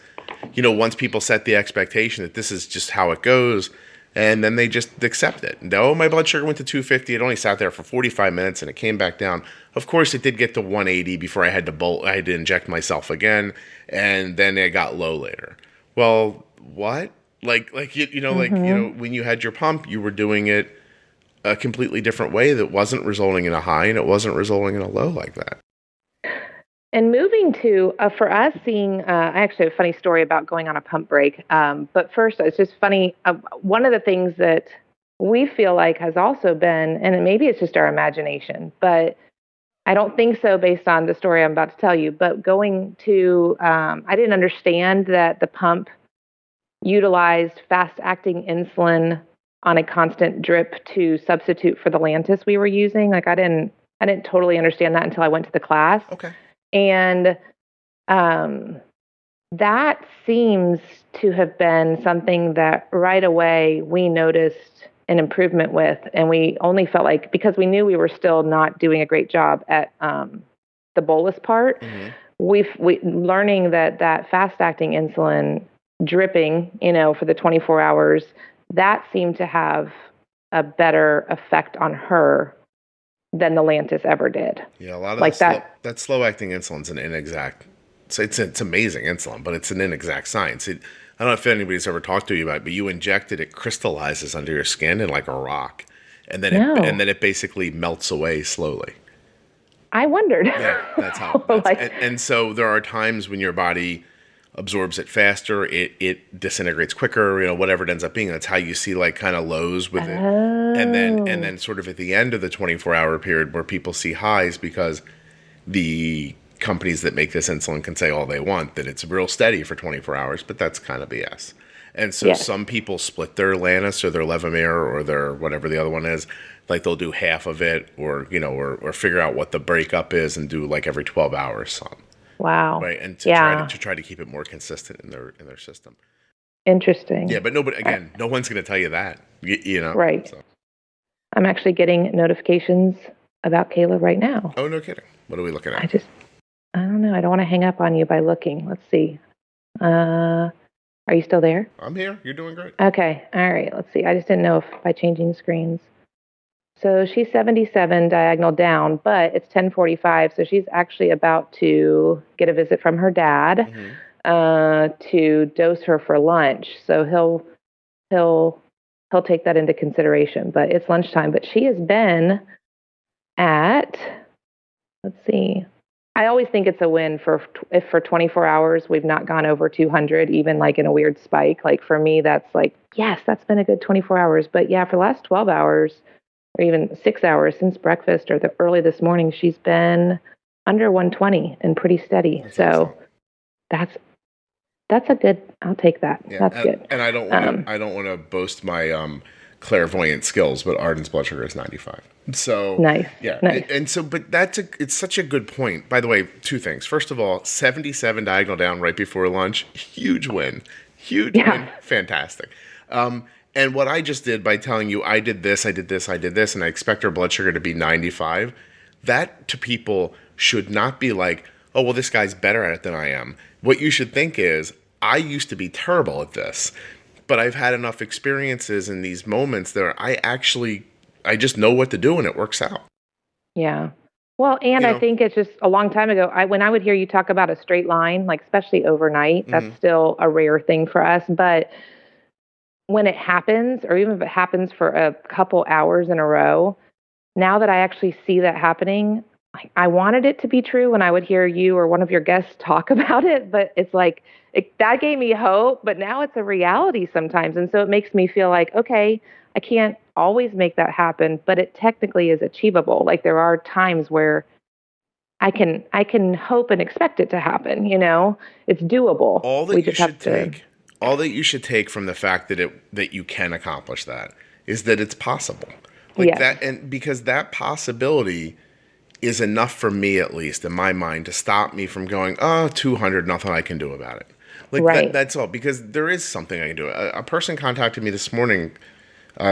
you know, once people set the expectation that this is just how it goes. And then they just accept it. And, oh, my blood sugar went to 250. It only sat there for 45 minutes, and it came back down. Of course, it did get to 180 before I had to inject myself again, and then it got low later. Well, what? Like you know, when you had your pump, you were doing it a completely different way that wasn't resulting in a high, and it wasn't resulting in a low like that. And moving to, for us seeing, I actually have a funny story about going on a pump break. But first, it's just funny. One of the things that we feel like has also been, and maybe it's just our imagination, but I don't think so based on the story I'm about to tell you, but going to, I didn't understand that the pump utilized fast-acting insulin on a constant drip to substitute for the Lantus we were using. Like I didn't totally understand that until I went to the class. Okay. And that seems to have been something that right away we noticed an improvement with. And we only felt like, because we knew we were still not doing a great job at the bolus part, we learning that fast-acting insulin dripping, you know, for the 24 hours, that seemed to have a better effect on her than the Lantus ever did. Yeah, a lot of like that slow-acting insulin's an inexact. So it's amazing insulin, but it's an inexact science. I don't know if anybody's ever talked to you about it, but you inject it, it crystallizes under your skin in like a rock, and then it basically melts away slowly. I wondered. Yeah, that's how. And so there are times when your body absorbs it faster, it disintegrates quicker, you know, whatever it ends up being. That's how you see like kind of lows with it. And then sort of at the end of the 24-hour period where people see highs, because the companies that make this insulin can say all they want that it's real steady for 24 hours, but that's kind of BS. And so some people split their Lantus or their Levemir or their whatever the other one is. Like they'll do half of it or, or figure out what the breakup is and do like every 12 hours some. Wow. Right. And to try to keep it more consistent in their system. Interesting. Yeah. But again, no one's going to tell you that, Right. So. I'm actually getting notifications about Kayla right now. Oh, no kidding. What are we looking at? I don't know. I don't want to hang up on you by looking. Let's see. Are you still there? I'm here. You're doing great. Okay. All right. Let's see. I just didn't know if by changing screens. So she's 77 diagonal down, but it's 10:45. So she's actually about to get a visit from her dad to dose her for lunch. So he'll take that into consideration. But it's lunchtime. But she has been at, let's see. I always think it's a win if for 24 hours we've not gone over 200, even like in a weird spike. Like for me, that's like, yes, that's been a good 24 hours. But yeah, for the last 12 hours or even 6 hours since breakfast or the early this morning, she's been under 120 and pretty steady. So that's a good. I'll take that. Yeah, that's good. And I don't want to boast my clairvoyant skills, but Arden's blood sugar is 95. So nice. Yeah. Nice. And so, but it's such a good point. By the way, two things. First of all, 77 diagonal down right before lunch, huge win, win, fantastic. And what I just did by telling you I did this, and I expect her blood sugar to be 95, that to people should not be like, oh, well, this guy's better at it than I am. What you should think is, I used to be terrible at this, but I've had enough experiences in these moments that I just know what to do and it works out. Yeah. Well, and I think it's just a long time ago, when I would hear you talk about a straight line, like especially overnight, that's still a rare thing for us. But when it happens, or even if it happens for a couple hours in a row, now that I actually see that happening, I wanted it to be true when I would hear you or one of your guests talk about it, but it's like, that gave me hope, but now it's a reality sometimes. And so it makes me feel like, okay, I can't always make that happen, but it technically is achievable. Like there are times where I can hope and expect it to happen, it's doable. All that you should take from the fact that you can accomplish that is that it's possible. Like that, and because that possibility is enough for me, at least in my mind, to stop me from going, 200, nothing I can do about it. Like that's all, because there is something I can do. A person contacted me this morning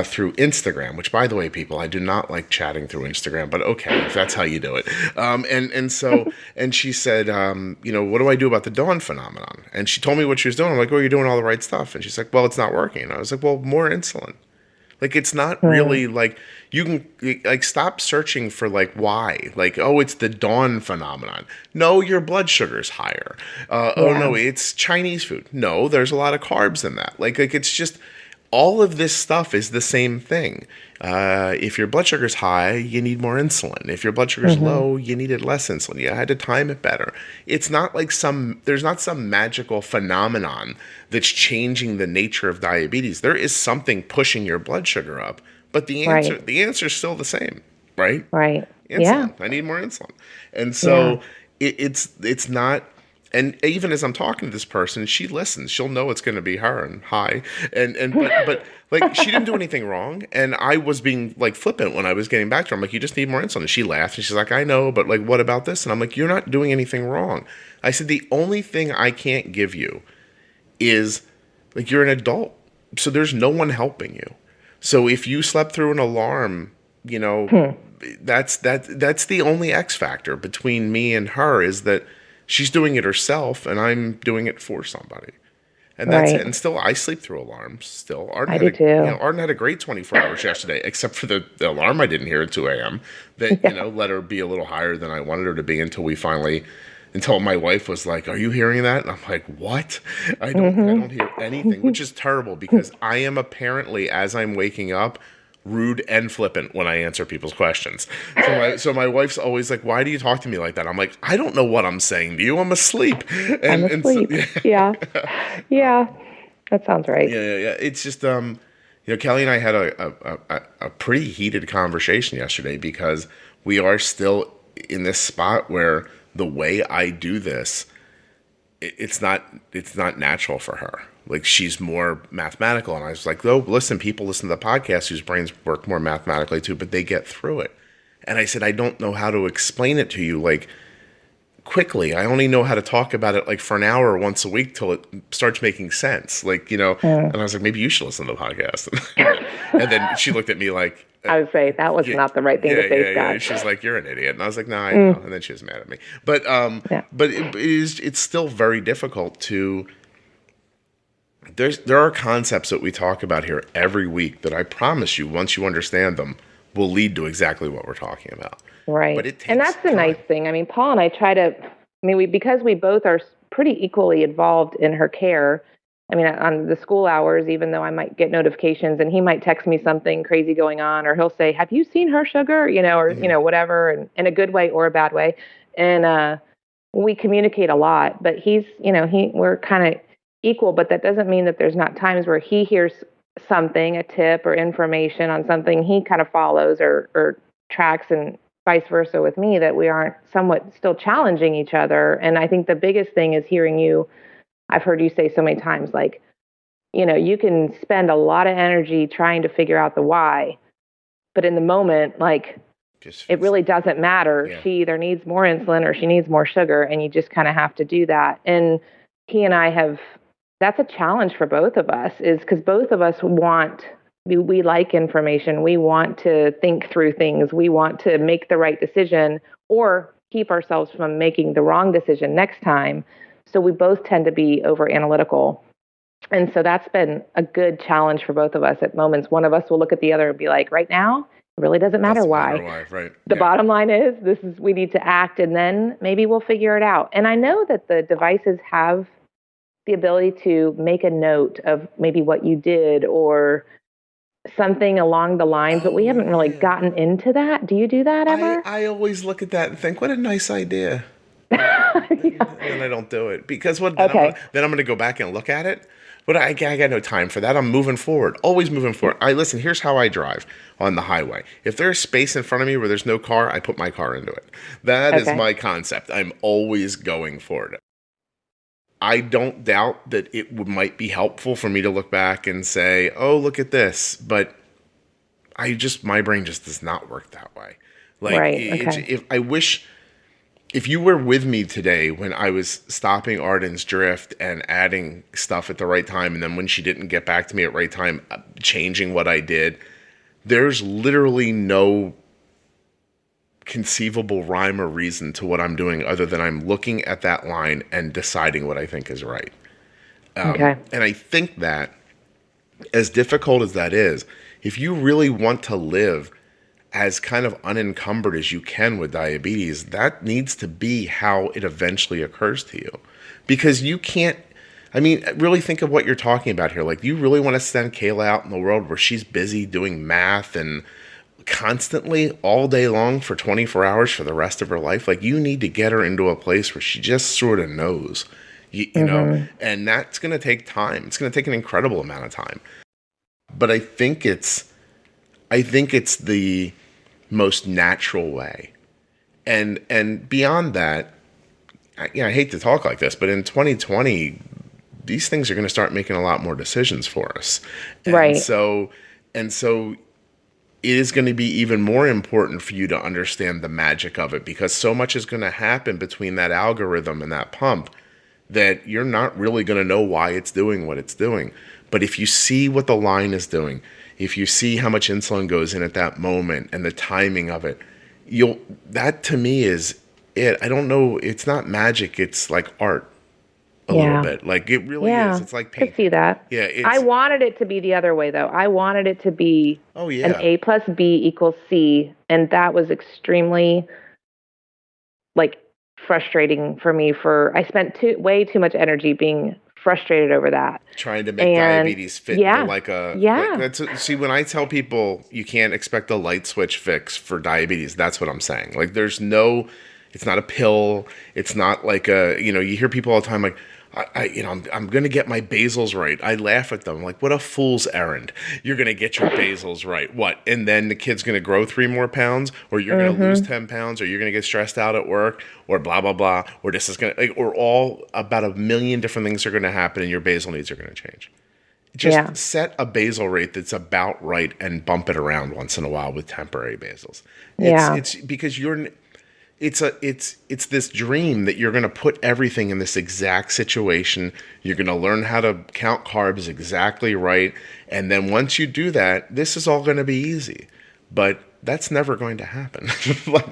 through Instagram, which, by the way, people, I do not like chatting through Instagram, but okay, if that's how you do it. And she said, what do I do about the dawn phenomenon? And she told me what she was doing. I'm like, you're doing all the right stuff. And she's like, well, it's not working. And I was like, well, more insulin. Like, it's not really like, you can like stop searching for like why, like, it's the dawn phenomenon. No, your blood sugar's higher. Oh no, it's Chinese food. No, there's a lot of carbs in that. Like it's just, all of this stuff is the same thing. If your blood sugar's high, you need more insulin. If your blood sugar's low, you needed less insulin. You had to time it better. It's not like there's not some magical phenomenon that's changing the nature of diabetes. There is something pushing your blood sugar up, but the answer is still the same, right? Right. Insulin. Yeah. I need more insulin. And so it's not. And even as I'm talking to this person, she listens. She'll know it's going to be her and hi. But like she didn't do anything wrong. And I was being like flippant when I was getting back to her. I'm like, you just need more insulin. And she laughed and she's like, I know, but like, what about this? And I'm like, you're not doing anything wrong. I said, the only thing I can't give you is like, you're an adult. So there's no one helping you. So if you slept through an alarm, that's the only X factor between me and her, is that she's doing it herself, and I'm doing it for somebody. And that's it. And still, I sleep through alarms. Still, Arden had a great 24 hours yesterday, except for the alarm I didn't hear at 2 a.m. That let her be a little higher than I wanted her to be until my wife was like, "Are you hearing that?" And I'm like, "What? I don't hear anything," which is terrible because I am apparently, as I'm waking up, rude and flippant when I answer people's questions. So my wife's always like, why do you talk to me like that? I'm like, I don't know what I'm saying to you. I'm asleep. I'm asleep. Yeah. That sounds right. Yeah. It's just, Kelly and I had a pretty heated conversation yesterday because we are still in this spot where the way I do this, it's not natural for her. like she's more mathematical. And I was like, oh, listen, people listen to the podcast whose brains work more mathematically too, but they get through it. And I said, I don't know how to explain it to you like quickly. I only know how to talk about it like for an hour once a week till it starts making sense. Like, and I was like, maybe you should listen to the podcast. And then she looked at me like, I would say that was not the right thing to say, Scott. Yeah. She's like, you're an idiot. And I was like, no, I know. And then she was mad at me. But it's still very difficult to, there are concepts that we talk about here every week that I promise you, once you understand them, will lead to exactly what we're talking about. Right. But it takes and that's the nice thing. I mean, Paul and I because we both are pretty equally involved in her care. I mean, on the school hours, even though I might get notifications and he might text me something crazy going on, or he'll say, have you seen her sugar? Or, whatever, and in a good way or a bad way. And we communicate a lot, but we're kind of equal, but that doesn't mean that there's not times where he hears something, a tip or information on something he kind of follows or tracks, and vice versa with me, that we aren't somewhat still challenging each other. And I think the biggest thing is hearing you. I've heard you say so many times, like, you can spend a lot of energy trying to figure out the why, but in the moment, like, it really doesn't matter. Yeah. She either needs more insulin or she needs more sugar, and you just kind of have to do that. And he and I that's a challenge for both of us, is because both of us we like information. We want to think through things. We want to make the right decision or keep ourselves from making the wrong decision next time. So we both tend to be over analytical. And so that's been a good challenge for both of us. At moments, one of us will look at the other and be like, right now, it really doesn't matter why. Right. The bottom line is we need to act, and then maybe we'll figure it out. And I know that the devices have the ability to make a note of maybe what you did or something along the lines, but we haven't really gotten into that. Do you do that ever? I always look at that and think, what a nice idea. And I don't do it because then I'm going to go back and look at it. But I got no time for that. I'm moving forward, always moving forward. Here's how I drive on the highway. If there's space in front of me where there's no car, I put my car into it. That is my concept. I'm always going forward. I don't doubt that it might be helpful for me to look back and say, oh, look at this. But my brain just does not work that way. If you were with me today when I was stopping Arden's drift and adding stuff at the right time, and then when she didn't get back to me at the right time, changing what I did, there's literally no conceivable rhyme or reason to what I'm doing other than I'm looking at that line and deciding what I think is right. And I think that, as difficult as that is, if you really want to live as kind of unencumbered as you can with diabetes, that needs to be how it eventually occurs to you. Because you can't, really think of what you're talking about here. Like, you really want to send Kayla out in the world where she's busy doing math and constantly all day long for 24 hours for the rest of her life? Like, you need to get her into a place where she just sort of knows, you know, and that's going to take time. It's going to take an incredible amount of time. But I think it's the most natural way. And beyond that, I hate to talk like this, but in 2020, these things are going to start making a lot more decisions for us. And so it is going to be even more important for you to understand the magic of it, because so much is going to happen between that algorithm and that pump that you're not really going to know why it's doing what it's doing. But if you see what the line is doing, if you see how much insulin goes in at that moment and the timing of it, that to me is it. I don't know. It's not magic. It's like art a little bit. Like, it really is. It's like paint. I could see that. Yeah. I wanted it to be the other way, though. I wanted it to be an A plus B equals C. And that was extremely frustrating for me. I spent way too much energy being frustrated over that. Trying to make diabetes fit into see, when I tell people you can't expect a light switch fix for diabetes, that's what I'm saying. Like, it's not a pill. It's not like you hear people all the time like, I'm going to get my basals right. I laugh at them. I'm like, what a fool's errand. You're going to get your basals right. What? And then the kid's going to grow 3 more pounds, or you're going to lose 10 pounds, or you're going to get stressed out at work, or blah, blah, blah, or this is going to, or all about a million different things are going to happen and your basal needs are going to change. Just set a basal rate that's about right and bump it around once in a while with temporary basals. It's because it's this dream that you're going to put everything in this exact situation. You're going to learn how to count carbs exactly right. And then once you do that, this is all going to be easy. But that's never going to happen.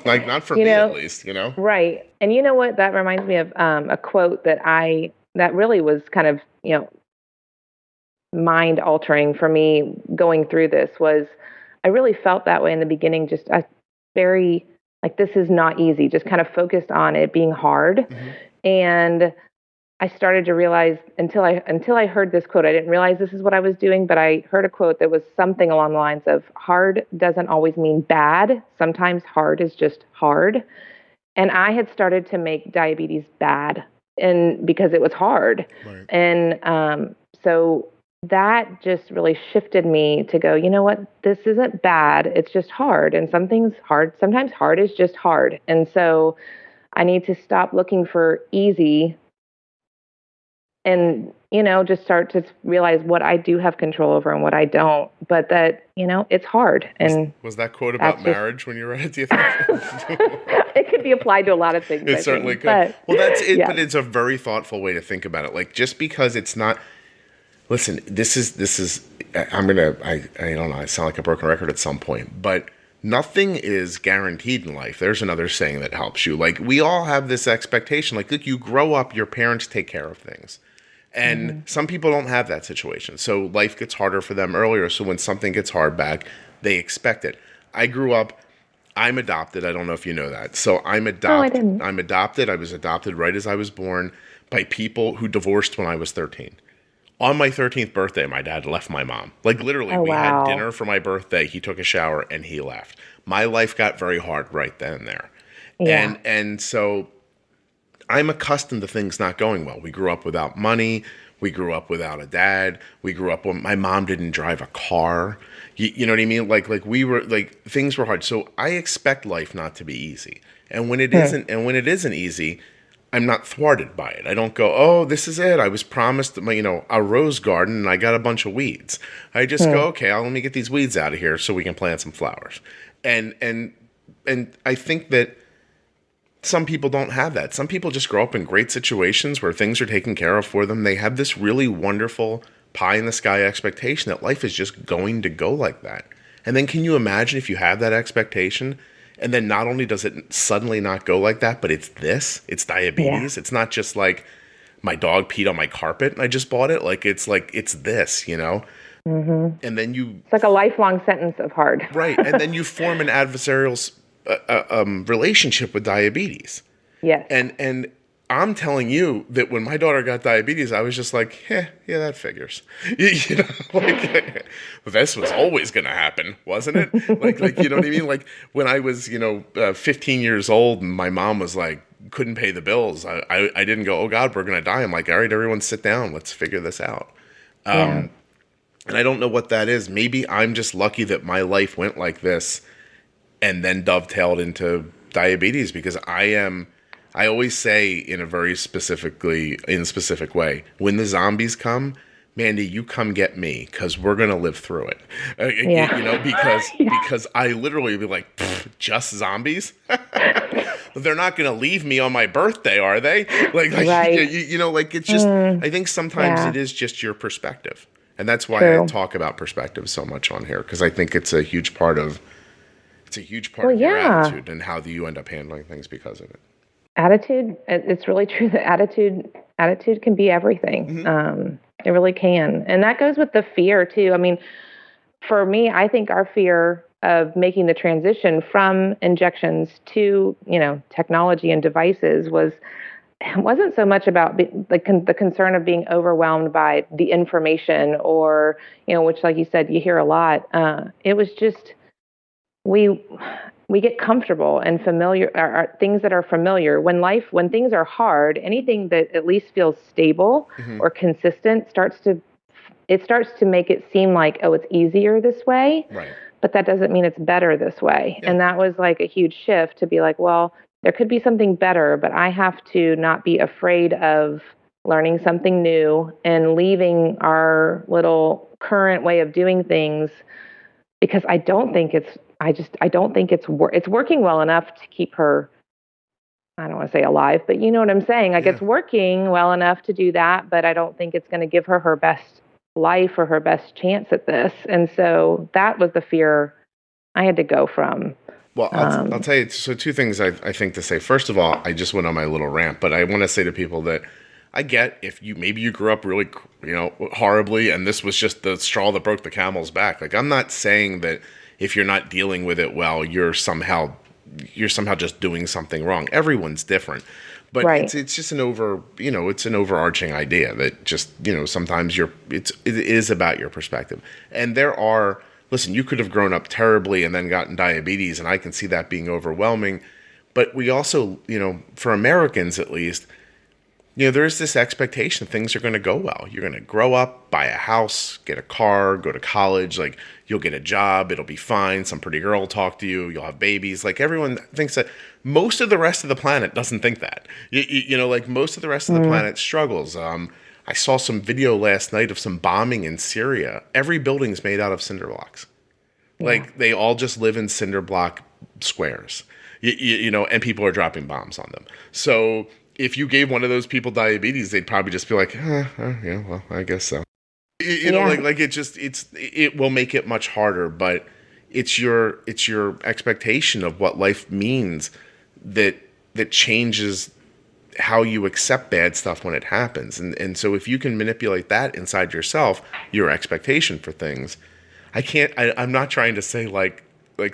like not for me at least, Right. And you know what? That reminds me of a quote that really was kind of, mind altering for me going through this was, I really felt that way in the beginning, just a very, like, this is not easy, just kind of focused on it being hard. And I started to realize until I heard this quote, I didn't realize this is what I was doing, but I heard a quote that was something along the lines of, hard doesn't always mean bad. Sometimes hard is just hard. And I had started to make diabetes bad because it was hard. Right. And so that just really shifted me to go, you know what, this isn't bad. It's just hard. And sometimes hard is just hard. And so I need to stop looking for easy and, just start to realize what I do have control over and what I don't, but that, it's hard. And was that quote about marriage when you read it, do you think? It could be applied to a lot of things. It certainly could. Well, that's it, but it's a very thoughtful way to think about it. Like, just because it's not, listen, this is, I don't know, I sound like a broken record at some point, but nothing is guaranteed in life. There's another saying that helps you. Like, we all have this expectation. Like, look, you grow up, your parents take care of things. And some people don't have that situation. So life gets harder for them earlier. So when something gets hard back, they expect it. I grew up, I'm adopted. I don't know if you know that. So I'm adopted. No, I didn't. I'm adopted. I was adopted right as I was born by people who divorced when I was 13. On my 13th birthday, my dad left my mom. Like, literally, we had dinner for my birthday. He took a shower and he left. My life got very hard right then and there. Yeah. And so I'm accustomed to things not going well. We grew up without money. We grew up without a dad. We grew up when my mom didn't drive a car. You know what I mean? Like we were, like, things were hard. So I expect life not to be easy. And when it isn't easy, I'm not thwarted by it. I don't go, oh, this is it. I was promised, a rose garden and I got a bunch of weeds. I just go, okay, let me get these weeds out of here so we can plant some flowers. And I think that some people don't have that. Some people just grow up in great situations where things are taken care of for them. They have this really wonderful pie in the sky expectation that life is just going to go like that. And then can you imagine if you have that expectation and then not only does it suddenly not go like that, but it's diabetes. Yeah. It's not just like my dog peed on my carpet and I just bought it. It's this, Mm-hmm. And then it's like a lifelong sentence of hard. Right. And then you form an adversarial relationship with diabetes. Yes. And I'm telling you that when my daughter got diabetes, I was just like, yeah, that figures. This was always going to happen, wasn't it? Like, you know what I mean? Like, when I was, 15 years old and my mom was like, couldn't pay the bills, I didn't go, oh God, we're going to die. I'm like, all right, everyone sit down. Let's figure this out. And I don't know what that is. Maybe I'm just lucky that my life went like this and then dovetailed into diabetes, because I always say in a very specific way, when the zombies come, Mandy, you come get me, because we're going to live through it. Because I literally be like, just zombies? They're not going to leave me on my birthday, are they? Right. It's just, I think sometimes it is just your perspective. And that's why I talk about perspective so much on here, because I think it's a huge part of your attitude and how you end up handling things because of it. Attitude, it's really true that attitude can be everything. Mm-hmm. It really can. And that goes with the fear too. I mean, for me, I think our fear of making the transition from injections to, technology and devices wasn't so much about the concern of being overwhelmed by the information or, which, like you said, you hear a lot. It was just, we get comfortable and familiar, or things that are familiar. When things are hard, anything that at least feels stable or consistent starts to make it seem like, oh, it's easier this way. Right. But that doesn't mean it's better this way. Yeah. And that was like a huge shift to be like, well, there could be something better, but I have to not be afraid of learning something new and leaving our little current way of doing things, because I don't think it's working well enough to keep her, I don't want to say alive, but you know what I'm saying? Like it's working well enough to do that, but I don't think it's going to give her best life or her best chance at this. And so that was the fear I had to go from. Well, I'll tell you, so two things I think to say. First of all, I just went on my little rant, but I want to say to people that I get if maybe you grew up really, horribly, and this was just the straw that broke the camel's back. Like, I'm not saying that if you're not dealing with it well, you're somehow just doing something wrong. Everyone's different. But right. it's just an overarching idea that just, sometimes it is about your perspective. And listen, you could have grown up terribly and then gotten diabetes, and I can see that being overwhelming. But we also, for Americans at least, there is this expectation things are going to go well. You're going to grow up, buy a house, get a car, go to college, like you'll get a job, it'll be fine. Some pretty girl will talk to you, you'll have babies. Like everyone thinks that. Most of the rest of the planet doesn't think that. Like most of the rest of the planet struggles. I saw some video last night of some bombing in Syria. Every building's made out of cinder blocks. Yeah. Like they all just live in cinder block squares, and people are dropping bombs on them. So if you gave one of those people diabetes, they'd probably just be like, yeah, well, I guess so. It will make it much harder, but it's your expectation of what life means that changes how you accept bad stuff when it happens. And so if you can manipulate that inside yourself, your expectation for things, I'm not trying to say like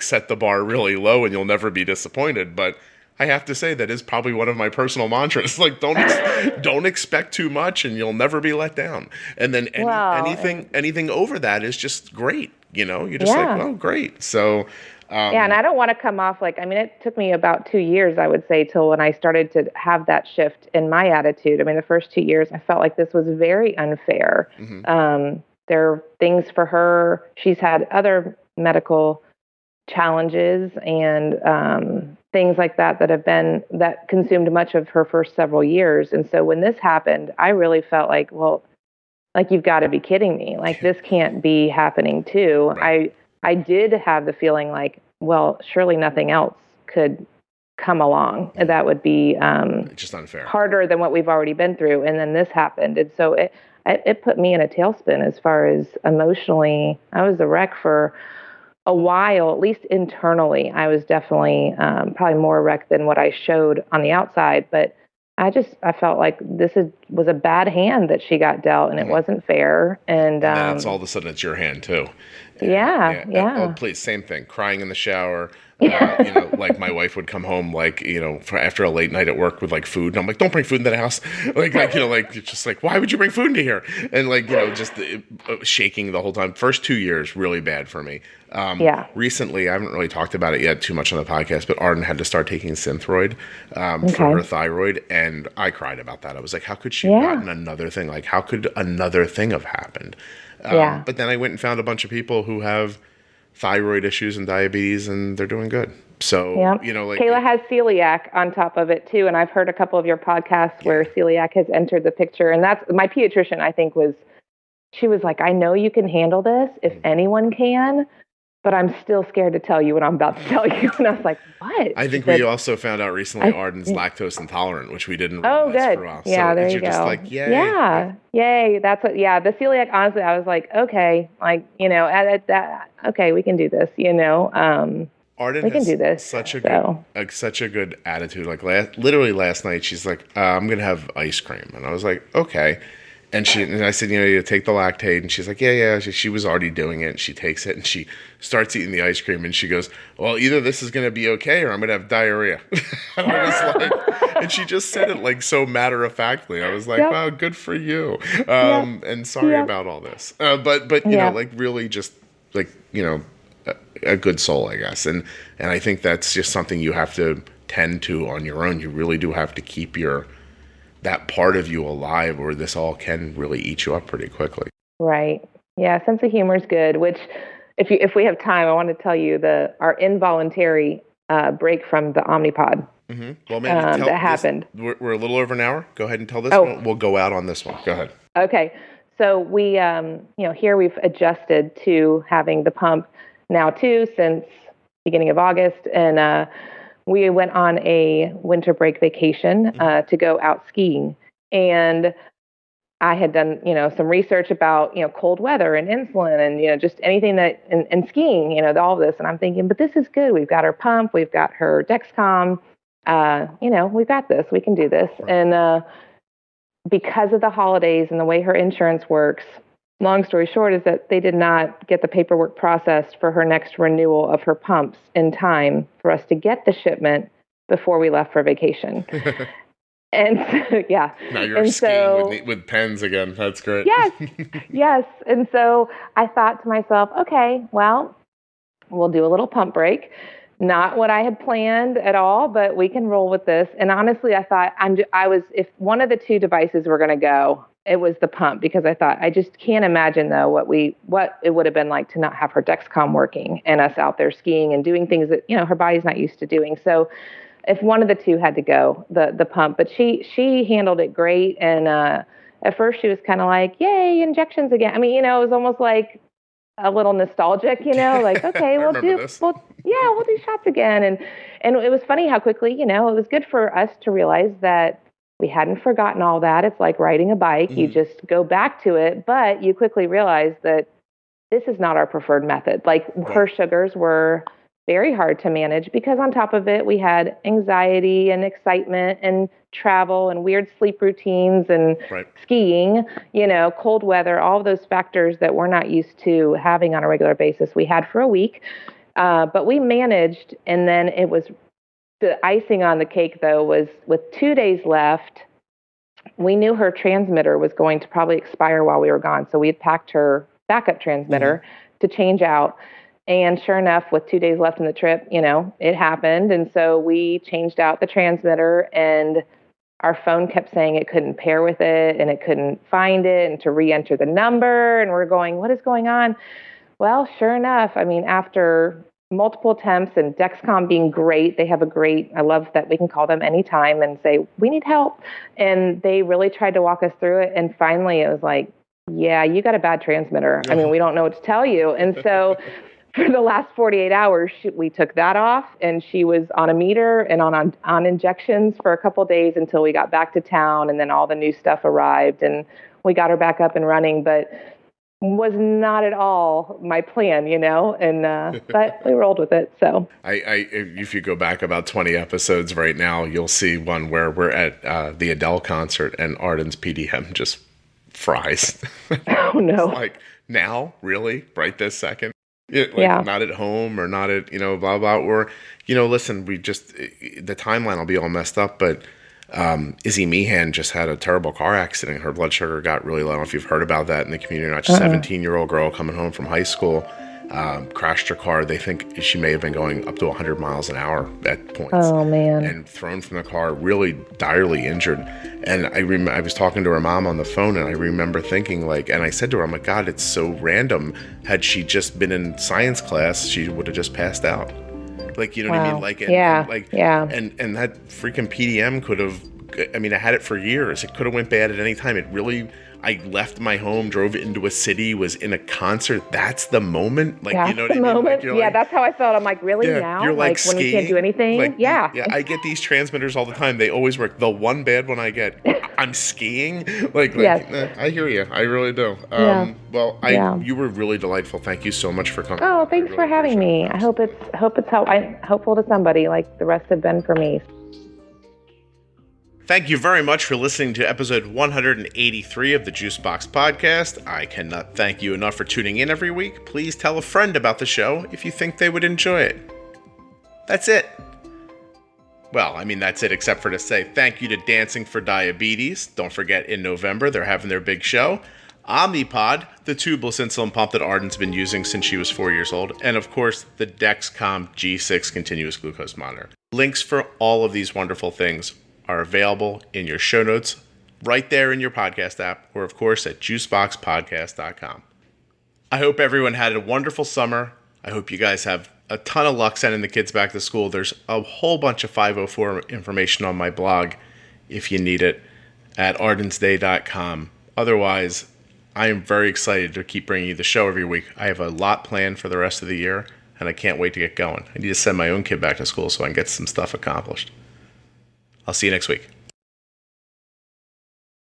set the bar really low and you'll never be disappointed, but I have to say that is probably one of my personal mantras. Like don't expect too much and you'll never be let down. And then anything over that is just great. You're just like, oh, great. So, and I don't want to come off like, it took me about 2 years, I would say, till when I started to have that shift in my attitude. The first 2 years, I felt like this was very unfair. Mm-hmm. There are things for her. She's had other medical challenges and things like that consumed much of her first several years. And so when this happened, I really felt like, well, like, you've got to be kidding me. Like, this can't be happening too. Right. I did have the feeling like, well, surely nothing else could come along that would be just unfair, harder than what we've already been through. And then this happened. And so it put me in a tailspin as far as emotionally. I was a wreck for a while, at least internally. I was definitely probably more a wreck than what I showed on the outside. But I felt like this was a bad hand that she got dealt, and it wasn't fair. And then it's all of a sudden it's your hand too. Yeah. Oh, please, same thing. Crying in the shower. Like my wife would come home, after a late night at work with like food, and I'm like, don't bring food into the house. It's just like, why would you bring food into here? And just shaking the whole time. First 2 years, really bad for me. Recently, I haven't really talked about it yet too much on the podcast, but Arden had to start taking Synthroid for her thyroid, and I cried about that. I was like, how could she have gotten another thing? Like, how could another thing have happened? But then I went and found a bunch of people who have thyroid issues and diabetes, and they're doing good. So, Kayla has celiac on top of it too. And I've heard a couple of your podcasts where celiac has entered the picture. And that's my pediatrician, I think, she was like, I know you can handle this if anyone can, but I'm still scared to tell you what I'm about to tell you. And I was like, what? I think we also found out recently Arden's lactose intolerant, which we didn't realize for a while. Yeah, so there you go. Just like, yay. Yeah, yay. That's what, the celiac, honestly, I was like, okay, okay, we can do this, Arden we can do this. Such a good attitude. Like literally last night, she's like, I'm going to have ice cream. And I was like, okay. And I said, you take the Lactaid. And she's like, yeah. She was already doing it. And she takes it and she starts eating the ice cream. And she goes, well, either this is going to be okay or I'm going to have diarrhea. And I was like, and she just said it like so matter-of-factly. I was like, wow, good for you. And sorry about all this. But really just like, a good soul, I guess. And I think that's just something you have to tend to on your own. You really do have to keep that part of you alive, or this all can really eat you up pretty quickly. Right. Yeah. Sense of humor is good, which if we have time, I want to tell you our involuntary break from the Omnipod. Mm-hmm. Well, Mandy, that happened. We're a little over an hour. Go ahead and tell this one. We'll go out on this one. Go ahead. Okay. So we, here we've adjusted to having the pump now too since beginning of August. And we went on a winter break vacation to go out skiing. And I had done, some research about, cold weather and insulin and, just anything that, and skiing, all of this. And I'm thinking, but this is good. We've got her pump. We've got her Dexcom. We've got this. We can do this. Right. And because of the holidays and the way her insurance works, long story short is that they did not get the paperwork processed for her next renewal of her pumps in time for us to get the shipment before we left for vacation. And so, yeah. Now you're skiing with pens again. That's great. Yes. Yes. And so I thought to myself, okay, well, we'll do a little pump break. Not what I had planned at all, but we can roll with this. And honestly, I thought if one of the two devices were going to go, it was the pump, because I thought I just can't imagine though what it would have been like to not have her Dexcom working and us out there skiing and doing things that her body's not used to doing. So if one of the two had to go, the pump, but she handled it great. And at first she was kind of like, "Yay, injections again." I mean, it was almost like a little nostalgic, like, okay, we'll do shots again. And it was funny how quickly, it was good for us to realize that we hadn't forgotten all that. It's like riding a bike. Mm-hmm. You just go back to it, but you quickly realize that this is not our preferred method. Like her sugars were very hard to manage because on top of it, we had anxiety and excitement and travel and weird sleep routines and skiing, cold weather, all of those factors that we're not used to having on a regular basis. We had for a week, but we managed. And then it was the icing on the cake, though, was with 2 days left, we knew her transmitter was going to probably expire while we were gone. So we had packed her backup transmitter to change out. And sure enough, with 2 days left in the trip, it happened. And so we changed out the transmitter, and our phone kept saying it couldn't pair with it and it couldn't find it and to re-enter the number. And we're going, what is going on? Well, sure enough, after multiple attempts and Dexcom being great, they have I love that we can call them anytime and say, we need help. And they really tried to walk us through it. And finally it was like, yeah, you got a bad transmitter. We don't know what to tell you. And so for the last 48 hours, we took that off, and she was on a meter and on injections for a couple of days until we got back to town, and then all the new stuff arrived, and we got her back up and running, but was not at all my plan, and but we rolled with it. So if you go back about 20 episodes right now, you'll see one where we're at the Adele concert and Arden's PDM just fries. Oh no! It's like, now, really, right this second. Not at home or not at, blah, blah, or, listen, the timeline will be all messed up, but Izzy Meehan just had a terrible car accident. Her blood sugar got really low. I don't know if you've heard about that in the community or not. 17-year-old girl coming home from high school, crashed her car. They think she may have been going up to 100 miles an hour at points. Oh, man. And thrown from the car, really direly injured. And I was talking to her mom on the phone, and I remember thinking, and I said to her, I'm like, God, it's so random. Had she just been in science class, she would have just passed out. What I mean? And that freaking PDM could have, I had it for years. It could have went bad at any time. I left my home, drove into a city, was in a concert. That's the moment. That's the moment. That's how I felt. I'm like, really now? You're like when we can't do anything? Yeah, I get these transmitters all the time. They always work. The one bad one I get, I'm skiing. Yes. I hear you. I really do. You were really delightful. Thank you so much for coming. Oh, thanks for having me. I hope it's helpful to somebody like the rest have been for me. Thank you very much for listening to episode 183 of the Juicebox Podcast. I cannot thank you enough for tuning in every week. Please tell a friend about the show if you think they would enjoy it. That's it. Well, that's it except for to say thank you to Dancing for Diabetes. Don't forget, in November, they're having their big show. Omnipod, the tubeless insulin pump that Arden's been using since she was 4 years old, and of course, the Dexcom G6 continuous glucose monitor. Links for all of these wonderful things are available in your show notes, right there in your podcast app, or of course at juiceboxpodcast.com. I hope everyone had a wonderful summer. I hope you guys have a ton of luck sending the kids back to school. There's a whole bunch of 504 information on my blog if you need it at ardensday.com. Otherwise, I am very excited to keep bringing you the show every week. I have a lot planned for the rest of the year, and I can't wait to get going. I need to send my own kid back to school so I can get some stuff accomplished. I'll see you next week.